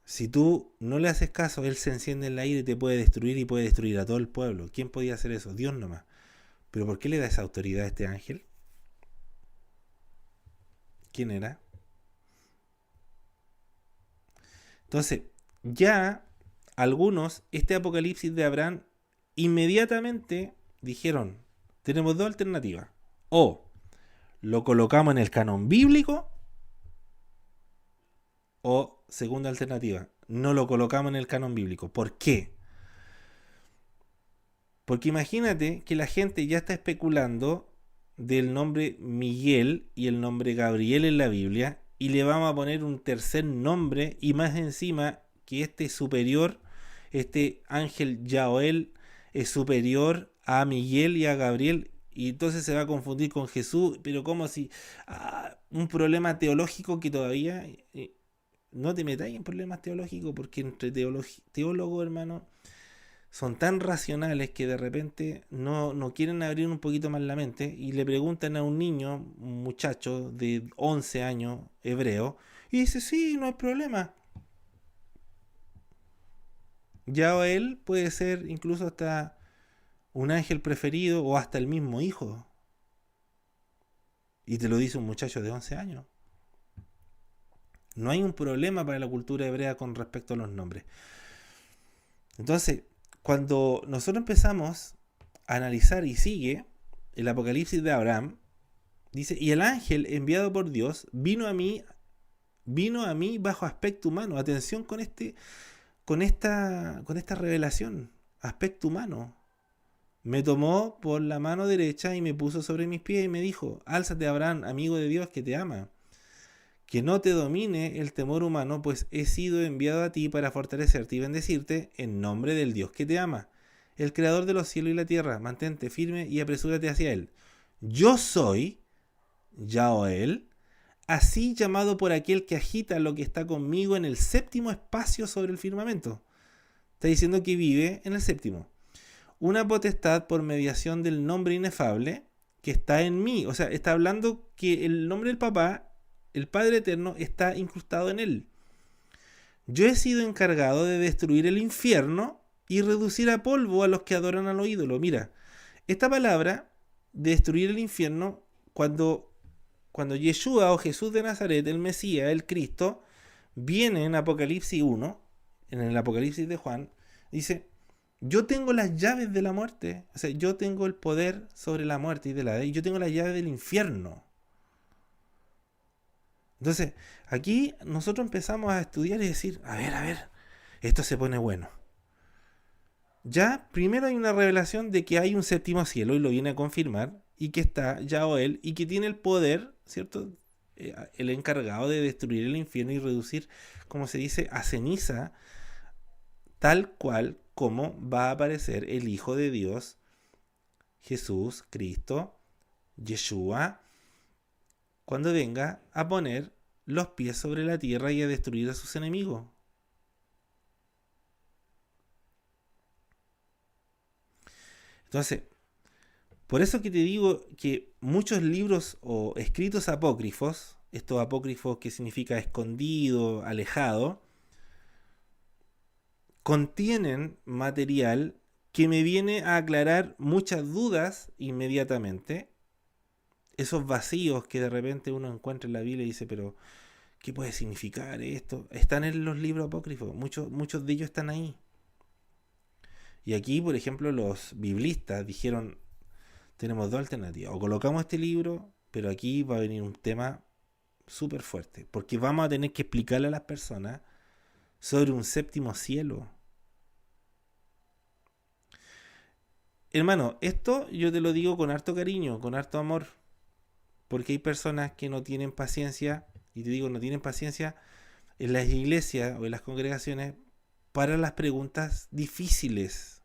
Si tú no le haces caso, él se enciende en la ira y te puede destruir y puede destruir a todo el pueblo. ¿Quién podía hacer eso? Dios nomás. ¿Pero por qué le da esa autoridad a este ángel? ¿Quién era? Entonces, ya algunos, este apocalipsis de Abraham, inmediatamente dijeron, tenemos dos alternativas. O lo colocamos en el canon bíblico, o segunda alternativa, no lo colocamos en el canon bíblico. ¿Por qué? Porque imagínate que la gente ya está especulando del nombre Miguel y el nombre Gabriel en la Biblia, y le vamos a poner un tercer nombre, y más encima que este superior, este ángel Yaoel es superior a Miguel y a Gabriel, y entonces se va a confundir con Jesús, pero como si un problema teológico que todavía no te metáis en problemas teológicos, porque entre teólogos, hermano, son tan racionales que de repente no quieren abrir un poquito más la mente y le preguntan a un niño, un muchacho de 11 años, hebreo, y dice, sí, no hay problema. Ya él puede ser incluso hasta un ángel preferido o hasta el mismo hijo. Y te lo dice un muchacho de 11 años. No hay un problema para la cultura hebrea con respecto a los nombres. Entonces, cuando nosotros empezamos a analizar y sigue el Apocalipsis de Abraham, dice, y el ángel enviado por Dios vino a mí bajo aspecto humano. Atención con esta revelación, aspecto humano. Me tomó por la mano derecha y me puso sobre mis pies y me dijo, álzate Abraham, amigo de Dios que te ama. Que no te domine el temor humano, pues he sido enviado a ti para fortalecerte y bendecirte en nombre del Dios que te ama, el creador de los cielos y la tierra. Mantente firme y apresúrate hacia él. Yo soy Yaoel, así llamado por aquel que agita lo que está conmigo en el séptimo espacio sobre el firmamento. Está diciendo que vive en el séptimo. Una potestad por mediación del nombre inefable que está en mí. O sea, está hablando que el nombre del papá, el Padre Eterno, está incrustado en él. Yo he sido encargado de destruir el infierno y reducir a polvo a los que adoran a los ídolos. Mira, esta palabra, destruir el infierno, cuando Yeshua o Jesús de Nazaret, el Mesías, el Cristo, viene en Apocalipsis 1, en el Apocalipsis de Juan, dice, yo tengo las llaves de la muerte. O sea, yo tengo el poder sobre la muerte y de la ley. Yo tengo las llaves del infierno. Entonces, aquí nosotros empezamos a estudiar y decir, a ver, esto se pone bueno. Ya, primero hay una revelación de que hay un séptimo cielo, y lo viene a confirmar, y que está Yaoel, y que tiene el poder, ¿cierto? El encargado de destruir el infierno y reducir, como se dice, a ceniza, tal cual como va a aparecer el Hijo de Dios, Jesús, Cristo, Yeshua, cuando venga a poner los pies sobre la tierra y a destruir a sus enemigos. Entonces, por eso que te digo que muchos libros o escritos apócrifos, estos apócrifos que significa escondido, alejado, contienen material que me viene a aclarar muchas dudas inmediatamente. Esos vacíos que de repente uno encuentra en la Biblia y dice, pero ¿qué puede significar esto? Están en los libros apócrifos, muchos de ellos están ahí. Y aquí, por ejemplo, los biblistas dijeron, tenemos dos alternativas. O colocamos este libro, pero aquí va a venir un tema súper fuerte, porque vamos a tener que explicarle a las personas sobre un séptimo cielo. Hermano, esto yo te lo digo con harto cariño, con harto amor, porque hay personas que no tienen paciencia, y te digo, no tienen paciencia en las iglesias o en las congregaciones para las preguntas difíciles.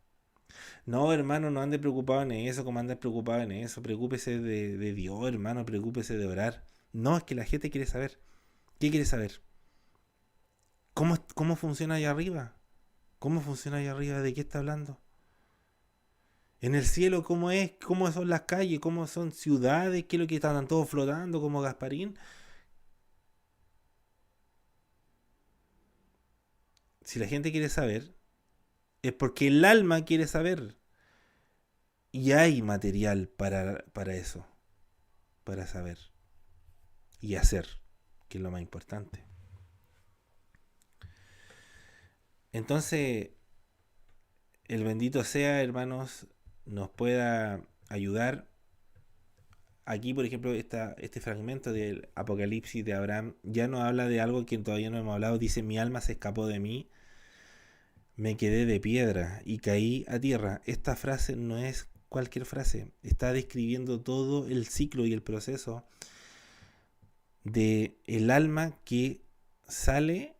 No, hermano, no ande preocupado en eso, como ande preocupado en eso. Preocúpese de Dios, hermano, preocúpese de orar. No, es que la gente quiere saber. ¿Qué quiere saber? ¿Cómo funciona allá arriba? ¿Cómo funciona allá arriba? ¿De qué está hablando? En el cielo, ¿cómo es? ¿Cómo son las calles? ¿Cómo son ciudades? ¿Qué es lo que están todos flotando como Gasparín? Si la gente quiere saber, es porque el alma quiere saber. Y hay material para eso, para saber y hacer, que es lo más importante. Entonces, el bendito sea, hermanos, nos pueda ayudar. Aquí, por ejemplo, este fragmento del Apocalipsis de Abraham ya no habla de algo que todavía no hemos hablado. Dice, mi alma se escapó de mí, me quedé de piedra y caí a tierra. Esta frase no es cualquier frase. Está describiendo todo el ciclo y el proceso de el alma que sale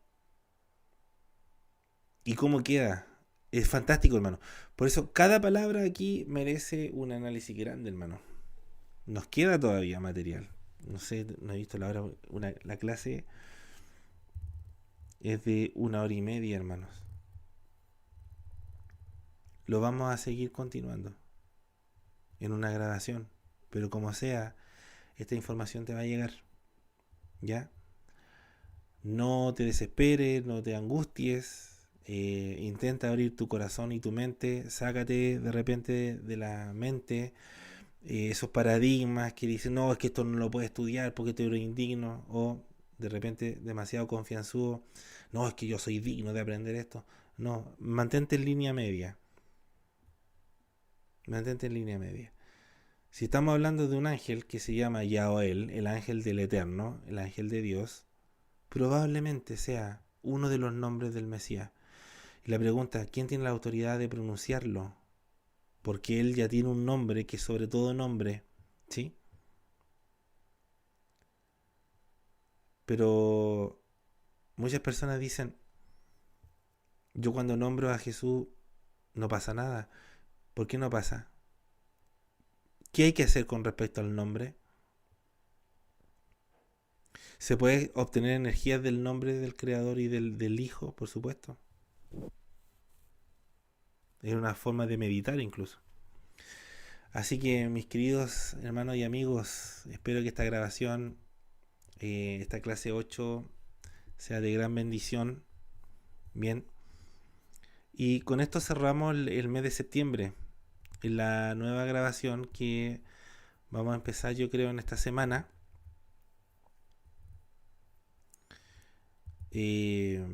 y cómo queda. Es fantástico, hermano. Por eso cada palabra aquí merece un análisis grande, hermano. Nos queda todavía material. No sé, no he visto la hora. La clase es de 1 hora y media, hermanos. Lo vamos a seguir continuando en una grabación. Pero como sea, esta información te va a llegar. ¿Ya? No te desesperes, no te angusties. Intenta abrir tu corazón y tu mente. Sácate de repente de la mente esos paradigmas que dicen, no, es que esto no lo puedes estudiar porque te eres indigno, o de repente demasiado confianzudo, no, es que yo soy digno de aprender esto. No, mantente en línea media. Mantente en línea media. Si estamos hablando de un ángel que se llama Yahoel, el ángel del Eterno, el ángel de Dios, probablemente sea uno de los nombres del Mesías. Y la pregunta, ¿quién tiene la autoridad de pronunciarlo? Porque él ya tiene un nombre que es sobre todo nombre, ¿sí? Pero muchas personas dicen, yo cuando nombro a Jesús no pasa nada. ¿Por qué no pasa? ¿Qué hay que hacer con respecto al nombre? ¿Se puede obtener energías del nombre del Creador y del Hijo, por supuesto? Es una forma de meditar incluso. Así que mis queridos hermanos y amigos, espero que esta grabación, esta clase 8, sea de gran bendición. Bien. Y con esto cerramos el mes de septiembre. En la nueva grabación que vamos a empezar yo creo en esta semana. Eh,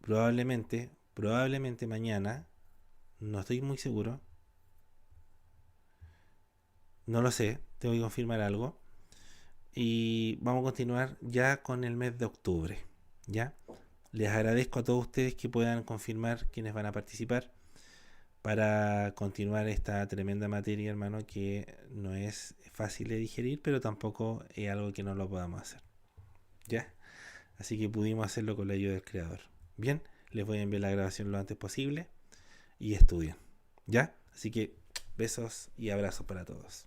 probablemente mañana, no estoy muy seguro, no lo sé, tengo que confirmar algo. Y vamos a continuar ya con el mes de octubre. ¿Ya? Les agradezco a todos ustedes que puedan confirmar quienes van a participar para continuar esta tremenda materia, hermano, que no es fácil de digerir, pero tampoco es algo que no lo podamos hacer. ¿Ya? Así que pudimos hacerlo con la ayuda del creador. Bien, les voy a enviar la grabación lo antes posible y estudien. ¿Ya? Así que besos y abrazos para todos.